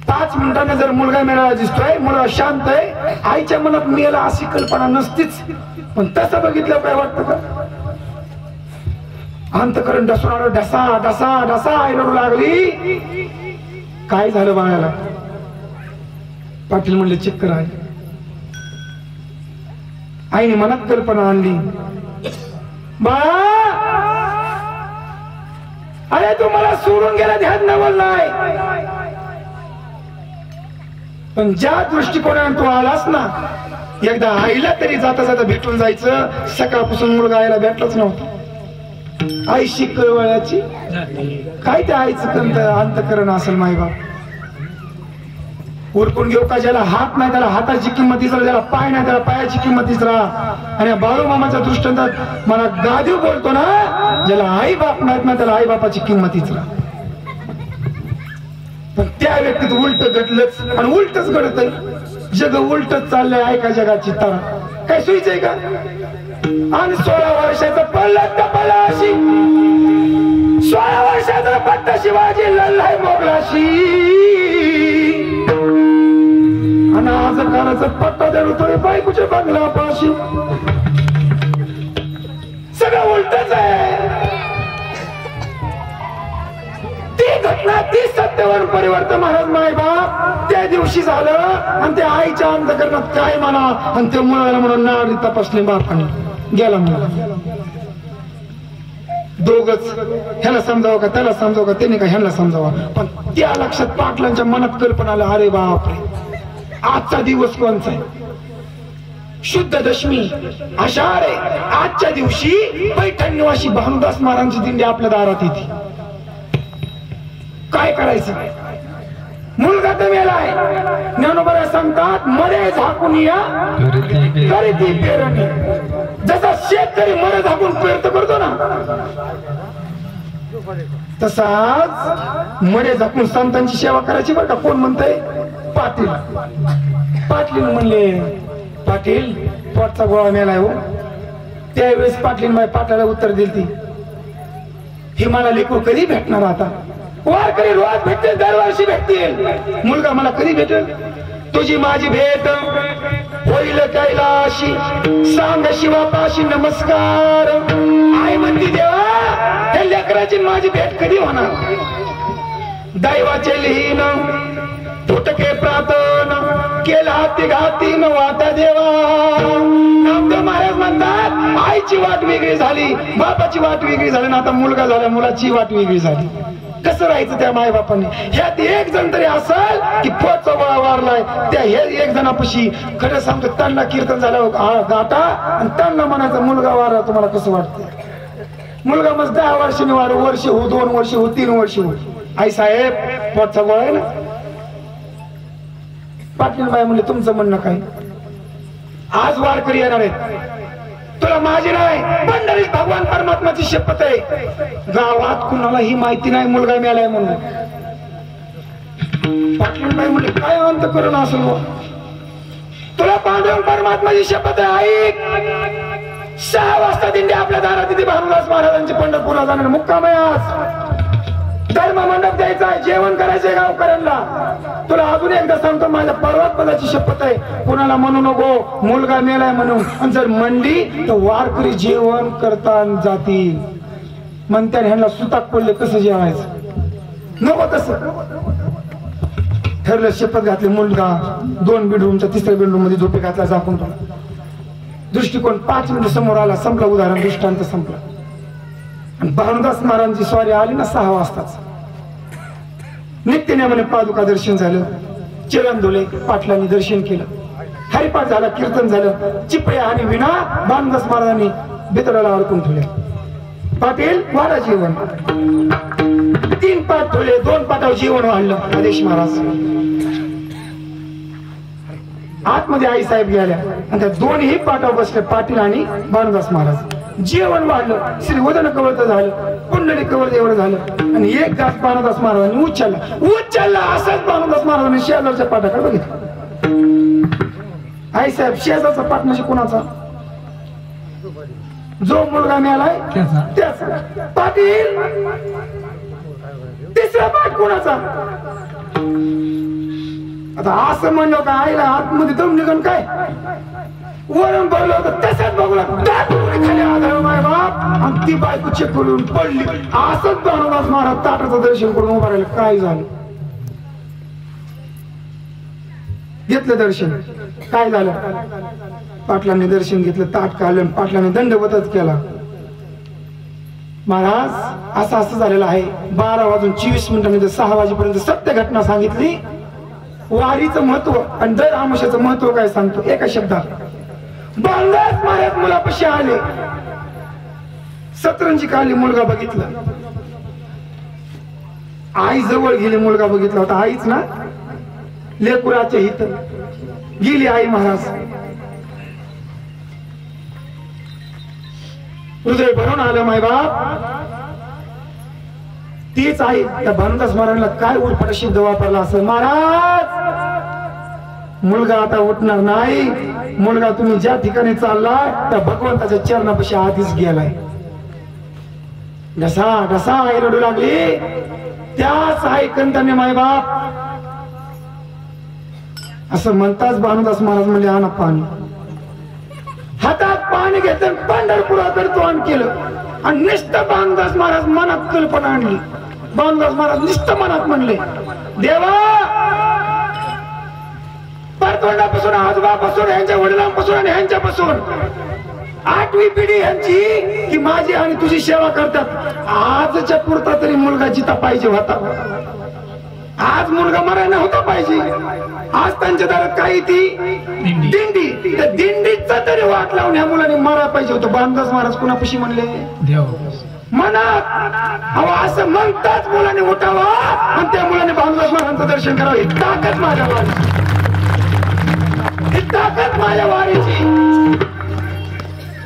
5 मिनिटांनी जर मुलगा मेला दिसतोय, मुलगा शांत आहे, आईच्या मनात मेला अशी कल्पना नसतीच. पण तसं बघितलं काय वाटतं का? अंतकरण ढसून ढसा ढसा ढसा आई रडू लागली. काय झालं बाळाला? पाटील म्हणले चक्कर आहे. आईने मनात कल्पना आणली. बाळा, अरे तू मला सोडून गेला ध्यान नवल नाही. पण ज्या दृष्टिकोनाने तू आलास ना, एकदा आईला तरी जाता जाता भेटून जायचं. सकाळपासून मुलगा आईला भेटलाच नव्हता. आईशी कळवळ्याची काय त्या आईचं अंतकरण असेल. मायबाप उरकून घेऊ का? ज्याला हात नाही त्याला हाताची किंमत इसरा, ज्याला पाय नाही त्याला पायाची किंमत इसरा. आणि बाळूमामाच्या दृष्टांतात मला गादीव बोलतो ना, ज्याला आई बाप नाहीत ना त्याला आई बापाची किंमत इसरा. पण त्या व्यक्तीत उलट घडलंच आणि उलटच घडत आहे. जग उलटच चाललंय. ऐका जगाची तारा काय सुईच का? आणि 16 वर्षाचा पडला टपालाशी, 16 वर्षाचा पट्टा शिवाजी लढलाय मोगलाशी. आणि आज कानाचा पट्टा देतोय बायकोच्या बंगलापाशी. सगळं उलटच आहे. ती घटना, ती सत्यवान परिवर्तन महाराज मायबाप त्या दिवशी झालं. आणि त्या आईच्या अंतकरणात काय म्हणा. आणि ते मुलाला म्हणून नाडी तपासले बापाने. गेला मुलगा. दोघच, ह्याला समजावं का त्याला समजावं का, त्याने का ह्याला समजावं. पण त्या लक्षात पाटलांच्या मनात कल्पना आलं, अरे बापरे, आजचा दिवस कोणचा आहे? शुद्ध दशमी आषाढ आहे. आजच्या दिवशी पैठण निवासी भानुदास महाराजांची दिंडी आपल्या दारात येते. काय करायचं? मुलगा तर मेलाय. ज्ञानोबा सांगतात, मरे झाकून या तरी ती पेरणी. जसा शेतकरी मरे झाकून पेरतो करतो ना, तसाच मरे झाकून संतांची सेवा करायची बरं का. कोण म्हणतंय? पाटील. पाटील म्हणले, पाटील पोटचा गोळा मेलाय हो. त्यावेळेस पाटील पाटलाला उत्तर दिली, हे मला लेकरू कधी भेटणार? आता वारकरी रोज भेटतील, दरवर्षी भेटतील. मुलगा मला कधी भेटेल? तुझी माझी भेट होईल कैलाशी, सांग शिवापाशी नमस्कार. आई म्हणती, देवा त्या लेकराची माझी भेट कधी होणार? दैवाचे लिहीन तुटके प्रार्थन केला हाती घाती न वाटा देवा. नामदेव महाराज म्हणतात, आईची वाट वेगळी झाली, बापाची वाट वेगळी झाली, ना आता मुलगा झाला, मुलाची वाट वेगळी झाली. कसं राहायचं त्या माय बापाने? ह्यात एक जण तरी असेल की पोटचा गोळा वारलाय. त्या हे एक जणापाशी खरं सांगतो, त्यांना कीर्तन झालं गाठा आणि त्यांना म्हणायचं मुलगा वारा. तुम्हाला कसं वाटतं? मुलगा मग 10 वर्षांनी वार, वर्ष हो, 2 वर्ष हो, 3 वर्ष हो. आई साहेब पोटचा गोळा आहे ना. पाटील बाई म्हणले, तुमचं म्हणणं काय? आज वारकरी येणार आहेत, तुला माझी नाही पंढरीत भगवान परमात्माची शपथ आहे. गावात कुणाला ही माहिती नाही मुलगा मिळालाय म्हणून. पाटील बाई म्हणले, काय अंत करून असेल? तुला पांडुरंग परमात्माची शपथ आहे. 6 वाजता दिंडी आपल्या दारात तिथे भानुदास महाराजांची पंढरपूरला जाणार मुक्काम आहे आज. धर्म मंडप द्यायचा आहे, जेवण करायचंय गावकऱ्यांना. तुला अजून एकदा सांगतो, माझ्या पर्वतपदाची शपथ आहे, कुणाला म्हणू नको मुलगा मेलाय म्हणून. आणि जर म्हणली तर वारकरी जेवण करता जातील. म्हणत्या ह्यांना सुताक पडले कसं जेवायचं, नको तसं. ठरलं, शपथ घातली. मुलगा 2 बेडरूमच्या 3ऱ्या बेडरूम मध्ये झोपे घातला झाकून. तुला दृष्टिकोन 5 मिनिट समोर आला, संपला उदाहरण, दृष्टांत संपला. आणि भानुदास महाराजांची स्वारी आली ना 6 वाजताच. नित्यनेमाने पादुका दर्शन झालं, चिरंदोले पाटलांनी दर्शन केलं, हरिपाठ झाला, कीर्तन झालं. चिपळ्या आणि विना भानुदास महाराजांनी बितडाला अडकून ठेवले. पाटील वाडा जेवण, 3 पाठ ठेवले, 2 पाठावर जेवण वाढलं. आदेश महाराज आतमध्ये आई साहेब गेल्या आणि त्या 2ही पाठावर बसले, पाटील आणि भानुदास महाराज. जेवण वाढलं, श्रीवदन कवळत झालं, कुंडली कवळ एवढं झालं. आणि एक घास भानुदास महाराजांनी उच्चारला. असंच भानुदास महाराजांनी शेजारच्या पाठाकडे बघितलं. आई साहेब शेजारचा पाठ म्हणजे कोणाचा? जो मुलगा मिळालाय त्याचा. पाटील 3रा पाठ कोणाचा? आता असं म्हणलं का आईला आतमध्ये दम निघून काय वरून भरलं होतं तसंच बघूला खाली आधार माय बाप. आणि ती बायको चेक करून पडली. असंच भानुदास महाराज ताटाचं दर्शन करून उभा राहिलं. काय झालं? घेतलं दर्शन. काय झालं? पाटलांनी दर्शन घेतलं, ताट काढलं, पाटलांनी दंडवतच केला. महाराज असं असं झालेलं आहे. 12 वाजून 24 मिनिटांमध्ये 6 वाजेपर्यंत सत्य घटना सांगितली. वारीचं महत्व आणि दर आमुष्याचं महत्व काय सांगतो एका शब्दात. भानुदास महाराज मुलापाशी आले, सतरंजी काढली, मुलगा बघितला. आई जवळ गेली, मुलगा बघितला होता. आईच ना लेकुराच्या हित गेली आई. महाराज हृदय भरून आलं माय बाप. तीच आई त्या भानुदास महाराजांना काय उलपट शब्द वापरला असेल. महाराज मुलगा आता उठणार नाही. मुलगा तुम्ही ज्या ठिकाणी चाललाय त्या भगवंताच्या चरणापाशी आधीच गेलाय. ढसा ढसा आई रडू लागली. त्याच ऐकंताने माय बाप असं म्हणताच भानुदास महाराज म्हणले आणा पाणी. हातात पाणी घेतलं, पंढरपुराकडे तोंड केलं. आणि निष्ठ भानुदास महाराज मनात कल्पना आणली. भानुदास महाराज निष्ठ मनात म्हणले, देवा परतोंडापासून आजोबापासून यांच्या वडिलांपासून आणि ह्यांच्यापासून 8वी पिढी यांची की माझी आणि तुझी सेवा करतात. आजच्या पुरता तरी मुलगा जिता पाहिजे होता. आज मुलगा मरायला होता पाहिजे. आज त्यांच्या दारात काही ती दिंडी, त्या दिंडीचा तरी वाट लावून ह्या मुलाने मारायला पाहिजे होतं. भानुदास महाराज कुणापाशी म्हणले? मनात. अहो असं म्हणताच मुलाने उठावा आणि त्या मुलाने भानुदास महाराजांचं दर्शन करावं. ही ताकद माझ्या वारीची, ही ताकद माझ्या वारीची.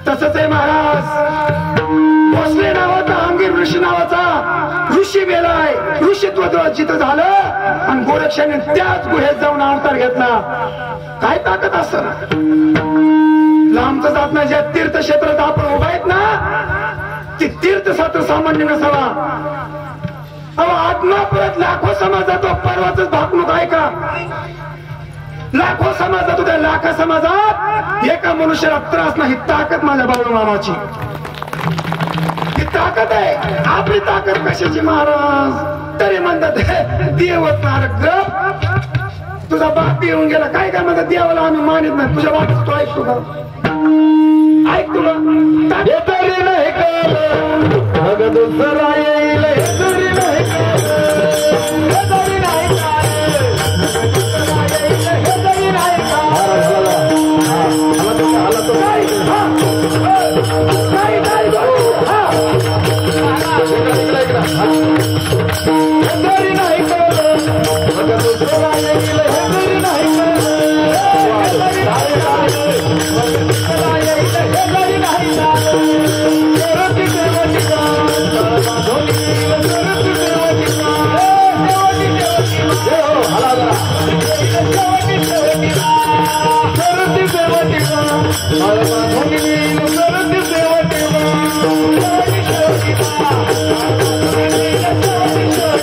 तसंच आहे महाराज. भोसले नावाचा आमगीर ऋषी नावाचा ऋषी मेलाय. ऋषित्व जिथं झालं आणि गोरक्षाने त्याच गुहेत जाऊन अवतार घेतला. काय ताकद असं लांबचं जात नाही. ज्या तीर्थक्षेत्रात आपण उभा आहेत ना ते तीर्थक्षेत्र सामान्य नसावा. अहो आत्मापुरात लाखो समाज जातो. परवाच भागणूक आहे का? लाखो समाज जातो. त्या लाखा समाजात एका मनुष्याला त्रास नाही. ताकद माझ्या बाळू मामाची, ही ताकद आहे. आपली ताकद कशाची महाराज? तरी म्हणतात देवत नारक तुझा बाप येऊन गेला. काय काय म्हणतात देवाला आम्ही मानित नाही. तुझ्या बापाच तू ऐकतो का? ऐक तुला तरी नाही का दुसरा येईल तरी नाही Thank you.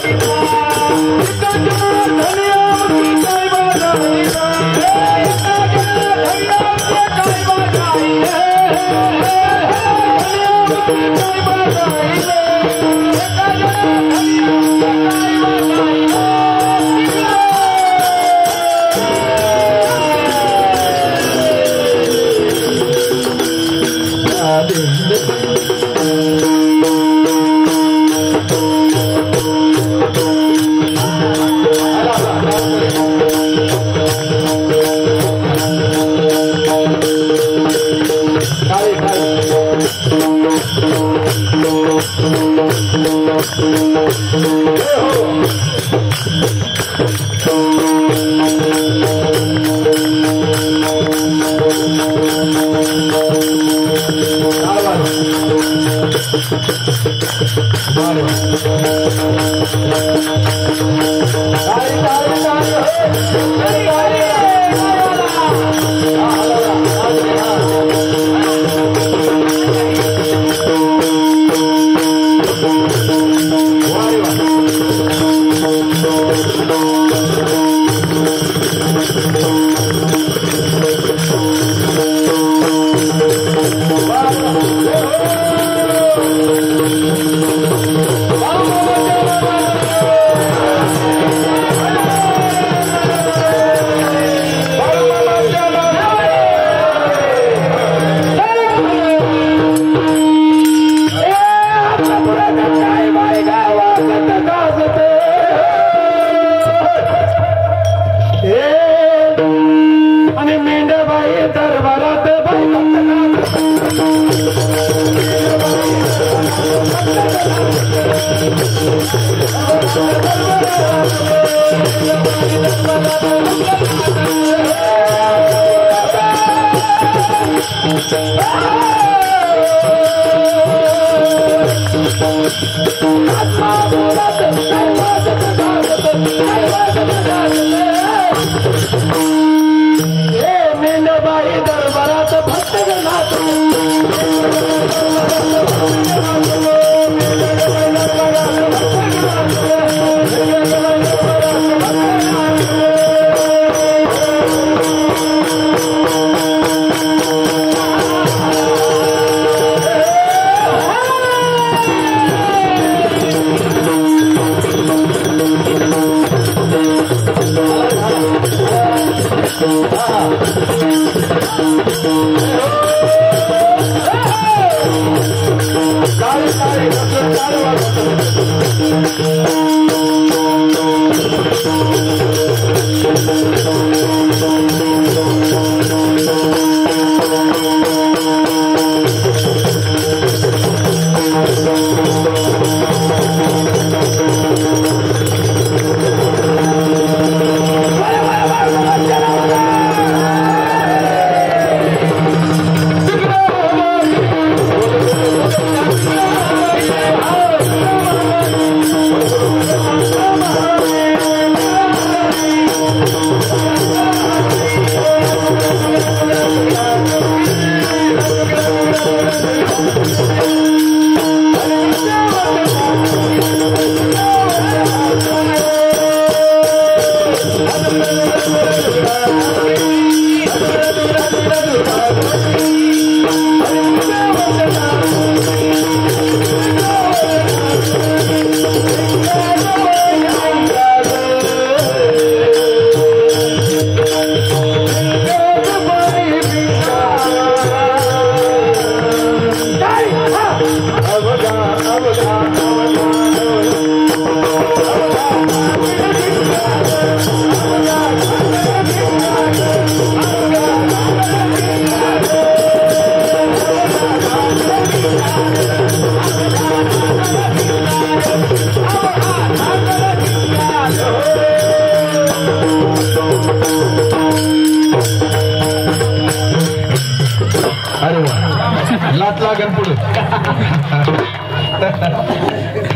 लात लागन पुढे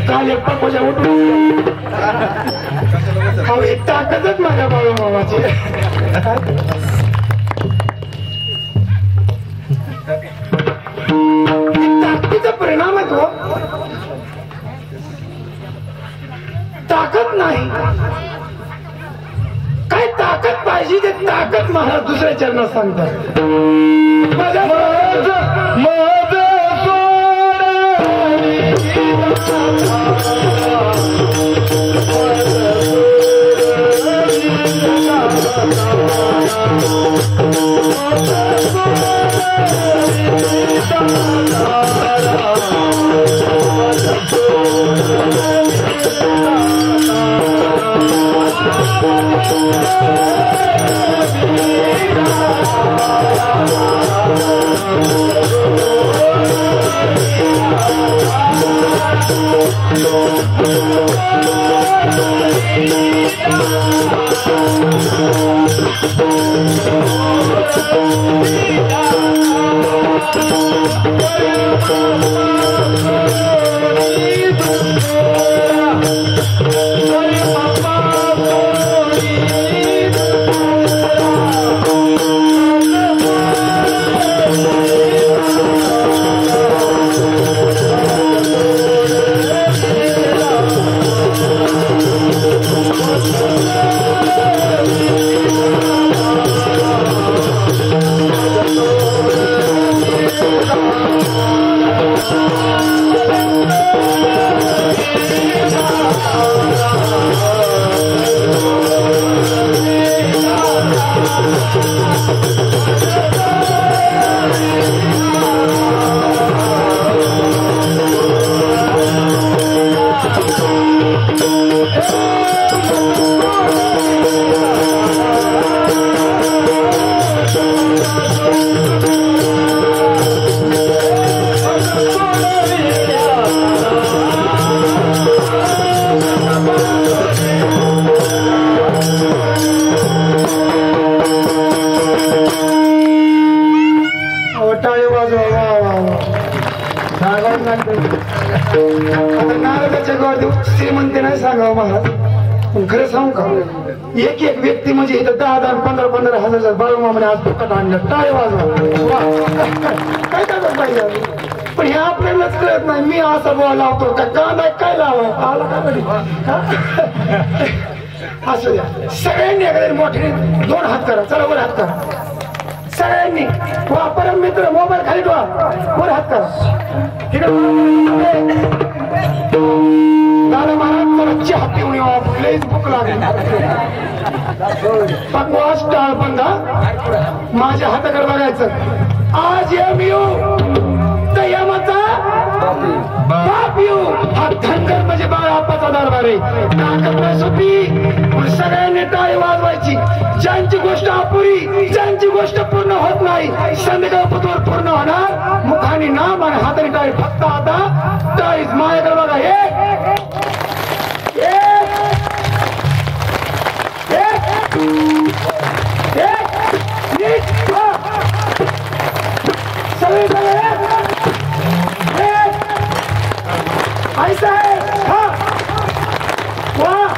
काल एक पाकोजा उठून एक ताकदच माझ्या बाळू मामाची ताकदीचा परिणाम आहे तो ताकद नाही काय ताकद पाहिजे ते ताकद महाराज दुसऱ्या चरणात सांगतात माझ्या श्रीमंती नाही सांगावं मला पण खरं सांगू का एक एक व्यक्ती म्हणजे इथं 10,000 15,000 बाळूमामाने आज फुकट आणलं टाळे वाजवा काय काय पाहिजे पण हे आपल्यालाच कळत नाही मी असा बोला लावतो का कांदा काय लावा आला काय असू द्या सगळ्यांनी एखाद्या मोठे 2 हात करा चला वर हात करा सगळ्यांनी परम मित्र मोबाईल खाली ठेवा वर हात करा दादा महाराज जरा चहा पिऊन येऊ लईच भूक लागली बकवास टाळ बंदा माझ्या हाताकडे बघायचं आज येऊ तर यमाचा बाप येऊ हा धनगर म्हणजे बाळ आप्पाचा दरबार आहे ताकद नाही सुटली पण सगळ्यांनी टाळी वाजवायची ज्यांची गोष्ट अपुरी ज्यांची गोष्ट पूर्ण होत नाही संध्याकाळ पुतवर पूर्ण होणार मुखाने नाम आणि हाताने टाळी फक्त आता टाळीच माझ्याकडे बघा सगळे सगळे ऐसा है हाँ वाह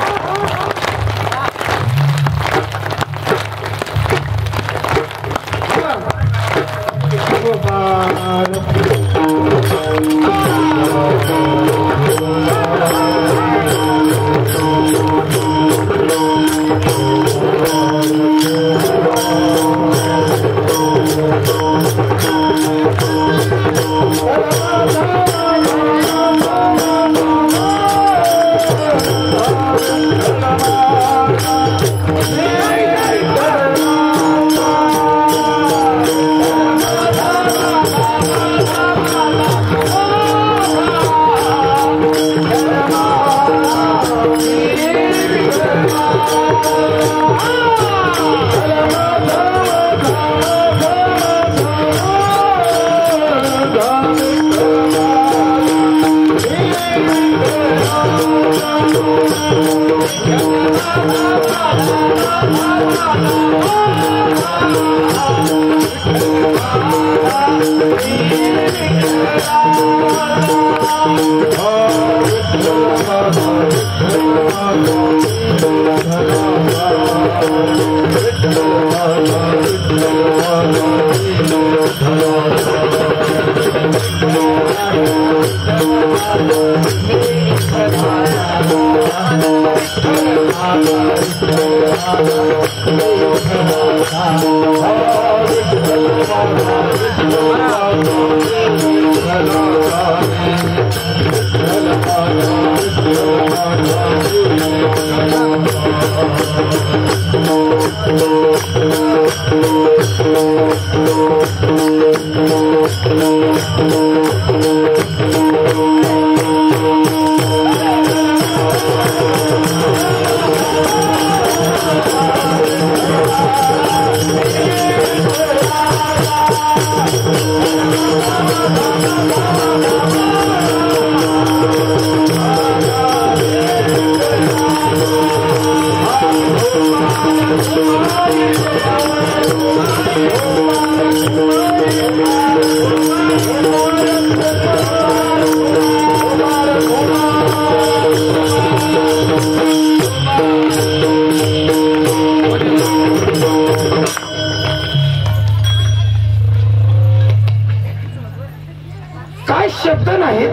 काय शब्द नाहीत.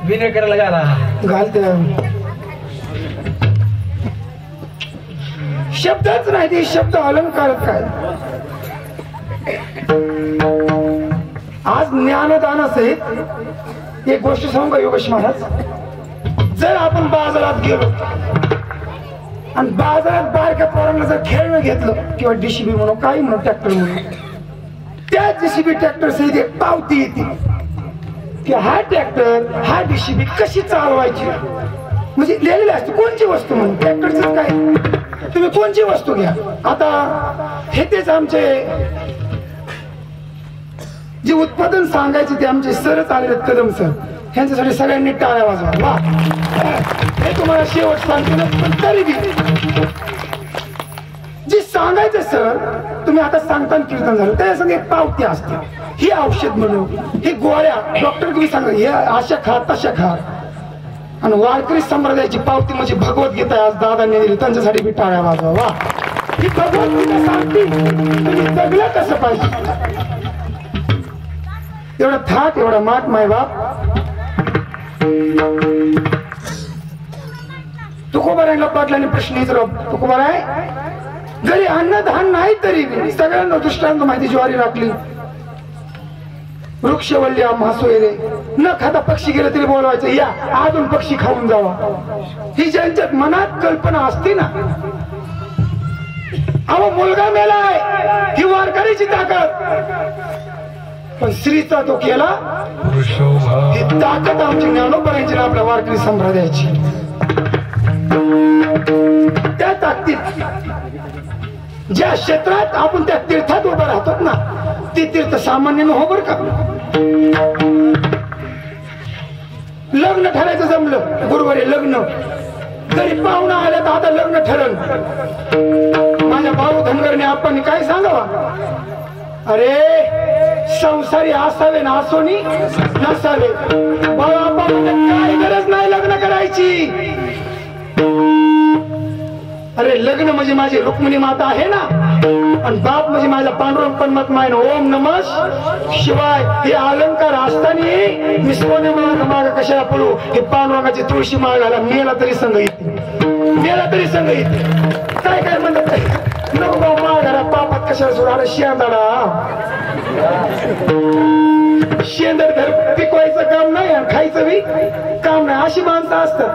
विनय करायला गेला घालते शब्दच नाही ते शब्द अलंकार काय. आज ज्ञानदानासहित एक गोष्ट सांगू का योगेश महाराज. जर आपण बाजारात गेलो आणि बाजारात बारक्या पोरांना जर खेळणं घेतलं किंवा डीसीबी म्हणून काही म्हणून ट्रॅक्टर म्हणून त्या डीसीबी ट्रॅक्टर सहित एक पावती येते की हा ट्रॅक्टर हा डीसीबी कशी चालवायची म्हणजे लिहिलेली असते कोणची वस्तू म्हणून ट्रॅक्टरच काय तुम्ही कोणची वस्तू घ्या. आता हे तेच आमचे जे उत्पादन सांगायचे ते आमचे सरच आलेले आहेत कदम सर. ह्यांच्यासाठी सगळ्यांनी टाळ्या वाजवा. वा हे तुम्हाला शेवट सांगतो ना. पण तरी बी जे सांगायचं सर तुम्ही आता सांगताना कीर्तन झालं त्यासाठी एक पावती असते. ही औषध म्हणून ही गोळ्या डॉक्टर तुम्ही सांगा हे अशा खा तशा खा. आणि वारकरी संप्रदायाची पावती म्हणजे भगवद्गीता आज दादांनी दिली त्यांच्यासाठी बी टाळ्या वाजवा. वा ही भगवद्गीता सांगते तुम्ही जगलं कसं पाहिजे. एवढा थाट एवढा माठ माय बाप. तुकोबारायला पाटलांनी प्रश्न विचारला. तुकोबाराय जरी अन्नधान नाही तरी सगळ्यांना दृष्टांत माहिती ज्वारी राखली वृक्षवल्ल्या म्हासोयरे न खाता पक्षी गेले तरी बोलवायचं या अजून पक्षी खाऊन जावा. ही ज्यांच्यात मनात कल्पना असते ना. अहो मुलगा मेलाय ही वारकरीची ताकद. पण स्त्रीचा तो केला ही ताकद आमची ज्ञानोबरांची ना आपल्या वारकरी संप्रदायाची. त्या ताकदीत ज्या क्षेत्रात आपण त्या तीर्थात उभं राहतो ना ते तीर्थ सामान्य न हो बर का. लग्न ठरायचं जमलं गुरुवारी लग्न घरी पाहुणा आल्या तर आता लग्न ठरल. माझ्या भाऊ धनगरने आपण काय सांगावा. अरे संसारी असावे ना असोनी नसावे. बाबा काय गरज नाही लग्न करायची. अरे लग्न म्हणजे माझी रुक्मिणी माता आहे ना आणि बाप म्हणजे माझा पांडुरंग परमात्मा आहे ना. ओम नमः शिवाय हे अलंकार असताना मी सोने माग कशाला पडू. हे पांडुरंगाची तुळशी माळ घाला मेला तरी संघ येते मेला तरी संघ येते. काय काय म्हणतात नको बाबा माळ घाला पापात कशाला सोडा. अरे शेंदाडा शेंदर धर पिकवायचं काम नाही आणि खायचं बी काम नाही. अशी माणसं असतात.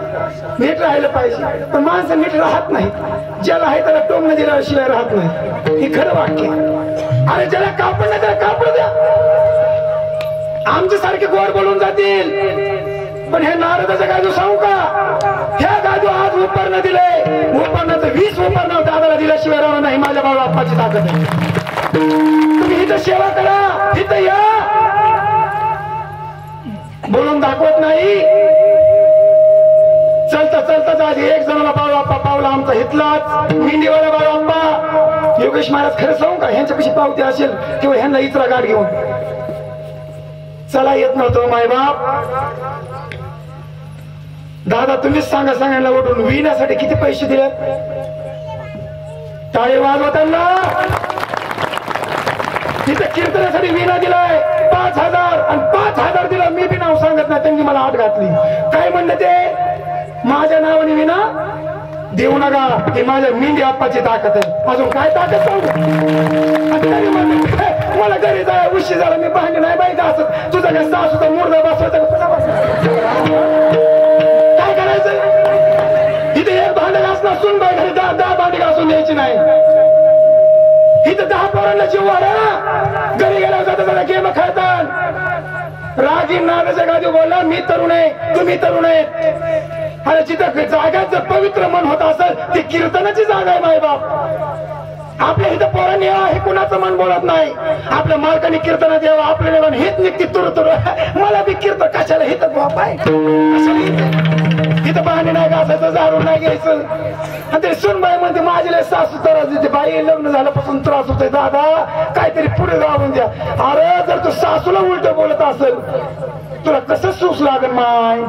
नीट राहिलं पाहिजे पण माणसं नीट राहत नाही. ज्याला आहे त्याला टोमणं दिल्याशिवाय राहत नाही. हे खरं वाक्य. अरे ज्याला कापड नाही त्याला कापड द्या. आमच्या सारखे गोड बोलून जातील पण हे नारदाचा गाजू सांगू का. ह्या गाजू आज उपरणं दिले उपरणाचं 20 उपरणं दादाला दिल्याशिवाय राहणार नाही. माझ्या बाबा बाप्पाची ताकद आहे. तुम्ही इथं सेवा करा इथं या बोलून दाखवत नाही. चलता चलता आज एक जणाला बाळाप्पा पावला आमचा हितलाच मेंढीवाला बाळाप्पा. योगेश महाराज खरं सांगू का ह्यांच्या कशी पावती असेल किंवा ह्यांना इतरा गाठ घेऊन चला येत नव्हतं मायबाप. दादा तुम्हीच सांगा सांगायला उठून विण्यासाठी किती पैसे दिले. टाळे वाजवताना तिथे कीर्तनासाठी विना दिलाय 5,000 आणि 5,000 दिला. मी बी नाव सांगत नाही त्यांनी मला आत घातली. काय म्हणलं ते माझ्या नावाने विना देऊ नका. हे माझ्या मेंढी आप्पाची ताकद आहे. अजून काय ताकद सांगू. मला घरी जाय उशी झाला मी भांडी नाही पाहिजे असत. तुझा काय सासूचा मुर्दा बसवायचा काय करायचं. इथे एक भांड घासणार सून बाई घरी 10 भांडी घासून द्यायची नाही. इथं 10 पोरांना जीव वाढा. घरी गेला जाता जरा गेम खेळतात. रागीन नागाच्या गादी बोलला मी तरुण आहे तुम्ही तरुण आहे. अरे जिथं जागा जर पवित्र मन होत असेल ती कीर्तनाची जागा आहे माय बाप. आपल्या इथं पोरांनी हे कुणाचं मन बोलत नाही. आपल्या मालकाने कीर्तन द्यावं आपल्या देवाने हेच निघते तुर मला बी कीर्तन कशाला हिथं बापाय इथं पाणी नाही घासायचं झाडून नाही घ्यायचं. आणि ते सुनबाई म्हणते माझी लय सासू त्रास देते बाई लग्न झाल्यापासून त्रास होतोय दादा काहीतरी पुढे जाऊन द्या. अरे जर तू सासूला उलट बोलत असेल तुला कसं सूस लागेल माय.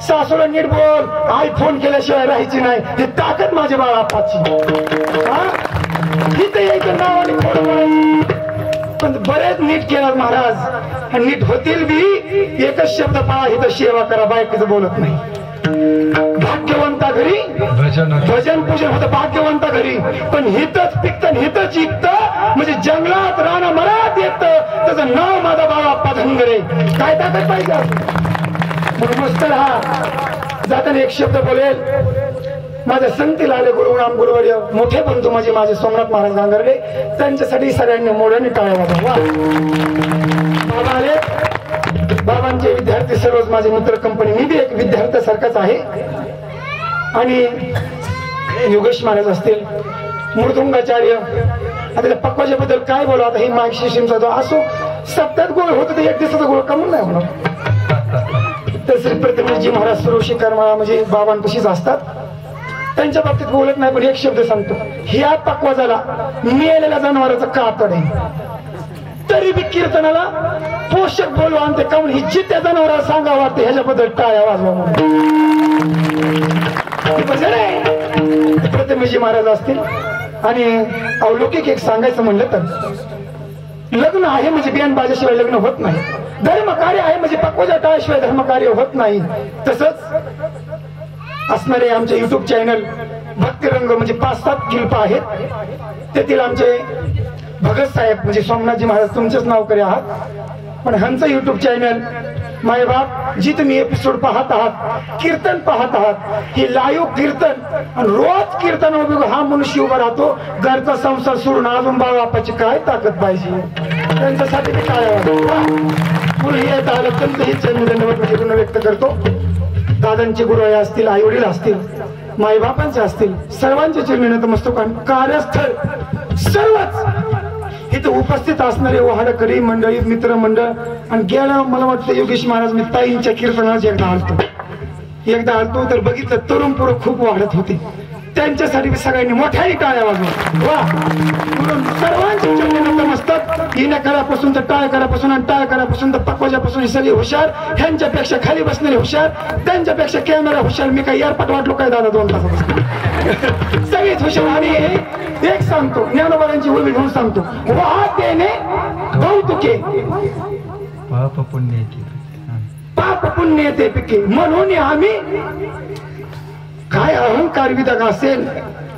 सासूला नीट बोल आई फोन केल्याशिवाय राहायची नाही हे ताकद माझ्या बाळापाची. इथं यायचं नाव आणि फोन करायची पण बरेच नीट केलं महाराज नीट होतील बी. एकच शब्द पाळा इथं सेवा करा बायकोचं बोलत नाही. भाग्यवंता घरी भजन पूजन होतं भाग्यवंता घरी पण हितच पिकतं हितच इकतं म्हणजे जंगलात राणा मरात येतं त्याचं नाव माझा बाळाप्पा धनगरे. काय ताकद पाहिजे म्हणून मस्त राहा. जाताना एक शब्द बोलेल माझ्या संगतीला आले गुरुराम गुरुवर्य मोठे बंधू माझे सोमनाथ महाराज गांगर्ले त्यांच्यासाठी सगळ्यांनी मोठ्याने टाळ्या वाजवा. बाबा आले बाबांचे विद्यार्थी सर्वच माझे मित्र कंपनी मी बी एक विद्यार्थ्यासारखाच आहे. आणि योगेश महाराज असतील मृदुंगाचार्य आता पक्वाच्या बद्दल काय बोलू आता हे माईक सिस्टीमचा जो असो सप्त्यात गोळ होतं ते एक दिवसाचा गोळ कमून नाही होणार. तर श्री प्रतिमजी महाराज सर्व शिकारमाळा म्हणजे बाबांपाशीच असतात त्यांच्या बाबतीत बोलत नाही पण एक शब्द सांगतो ह्या पक्वाजाला मिळालेल्या जनावरांचं कातड आहे तरी बी कीर्तनाला पोषक बोलवा आणि ते काऊन ही जित्या जनावराला सांगा वाटतं ह्याच्याबद्दल टाळ्या वाजवा म्हणून. प्रतिमेजी महाराज असतील आणि अवलौकिक एक सांगायचं म्हणलं तर लग्न आहे म्हणजे बियाण बाजाशिवाय लग्न होत नाही. धर्म कार्य आहे म्हणजे पक्वाच्या टाळ्याशिवाय धर्म कार्य होत नाही. तसंच असणारे आमचे युट्यूब चॅनल भक्तिरंग म्हणजे 5-7 किल्प आहेत तेथील आमचे भगत साहेब म्हणजे सोमनाथजी महाराज तुमचेच नावकरी आहात पण ह्यांचं युट्यूब चॅनल माय बाप जी तुम्ही एपिसोड पाहत आहात कीर्तन पाहत आहात ही लाईव्ह कीर्तन आणि रोज कीर्तन हा मनुष्य उभा राहतो घरचा संसार सोडून अजून बाळापाची काय ताकद पाहिजे त्यांच्यासाठी मी काय म्हणून हे आलं त्यांचं गुण व्यक्त करतो. दादांचे गुरु असतील आई वडील असतील माईबापांचे असतील सर्वांचे चरणी नतमस्तक कार्यस्थळ सर्वच इथं उपस्थित असणारे वाहडकरी मंडळी मित्र मंडळ आणि गेला मला वाटतं योगेश महाराज मी ताईंच्या कीर्तनाला एकदा आलतो तर बघितलं तरुण पोरं खूप वाढत होते त्यांच्यासाठी सगळ्यांनी मोठ्याने टाळ्या वाजवा. वा म्हणून सर्वांचे चरणी नतमस्तक येण्याकरापासून तर टाळकरापासून आणि टाळकरापासून तर पक्वाच्यापासून हे सगळे हुशार ह्यांच्यापेक्षा खाली बसणारे हुशार त्यांच्यापेक्षा कॅमेरा हुशार मी काही एअरपोर्ट वाटलो काय दादा 2 तासापासून सगळेच हुशार. आणि एक सांगतो ज्ञानोबारांची उभी घेऊन सांगतो वाहत देणे कौतुके पाप पुण्य ते पिके म्हणून आम्ही काय अहंकार विधान असेल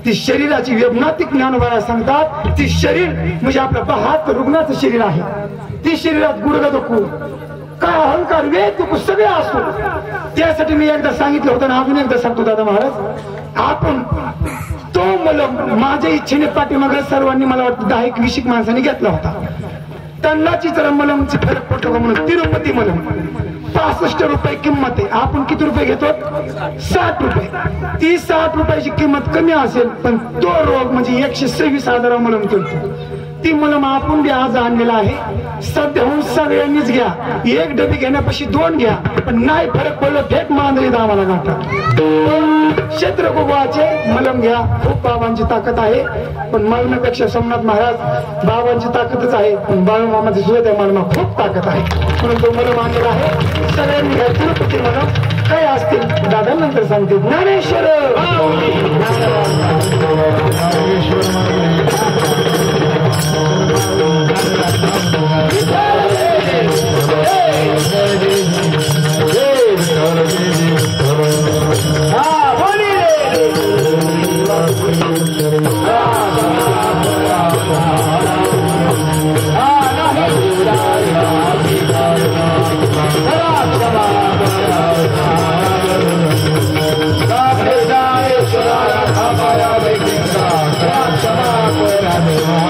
ती शरीराची व्यवनातिक ज्ञानोबाला सांगतात ती शरीर म्हणजे आपलं 72 रुग्णाचं शरीर आहे. ती शरीरात गुडघा दुखू काय अहंकार वेद दुखू सगळे असतो. त्यासाठी मी एकदा सांगितलं होतं ना अजून एकदा सांगतो दादा महाराज आपण तो मलम माझ्या इच्छेने पाठीमागे सर्वांनी मला वाटतं 10-20 माणसांनी घेतला होता. तन्नाची जरा मलमची फरक पडतो का म्हणून तिरुपती मलम 65 रुपये किंमत आहे. आपण किती रुपये घेतो 60 रुपये. ती 60 रुपयाची किंमत कमी असेल पण तो रोग म्हणजे 126,000 मलम चलतो. ती मलम आपण बी आज आणलेला आहे सध्याहून सगळ्यांनीच घ्या. 1 डबी घेण्यापाशी 2 घ्या पण नाही फरक पडलं भेट मांजरी दामाला गाठा. क्षेत्र गोवाचे मलम घ्या खूप बाबांची ताकद आहे पण मलमापेक्षा सोमनाथ महाराज बाबांची ताकदच आहे पण बाळूमामाची सुद्धा त्या मलमा खूप ताकद आहे म्हणून तो मलम आणलेला आहे. सगळ्यांनी घ्या तिरुपती मलम काय असतील दादा नंतर सांगते. ज्ञानेश्वर क्षमा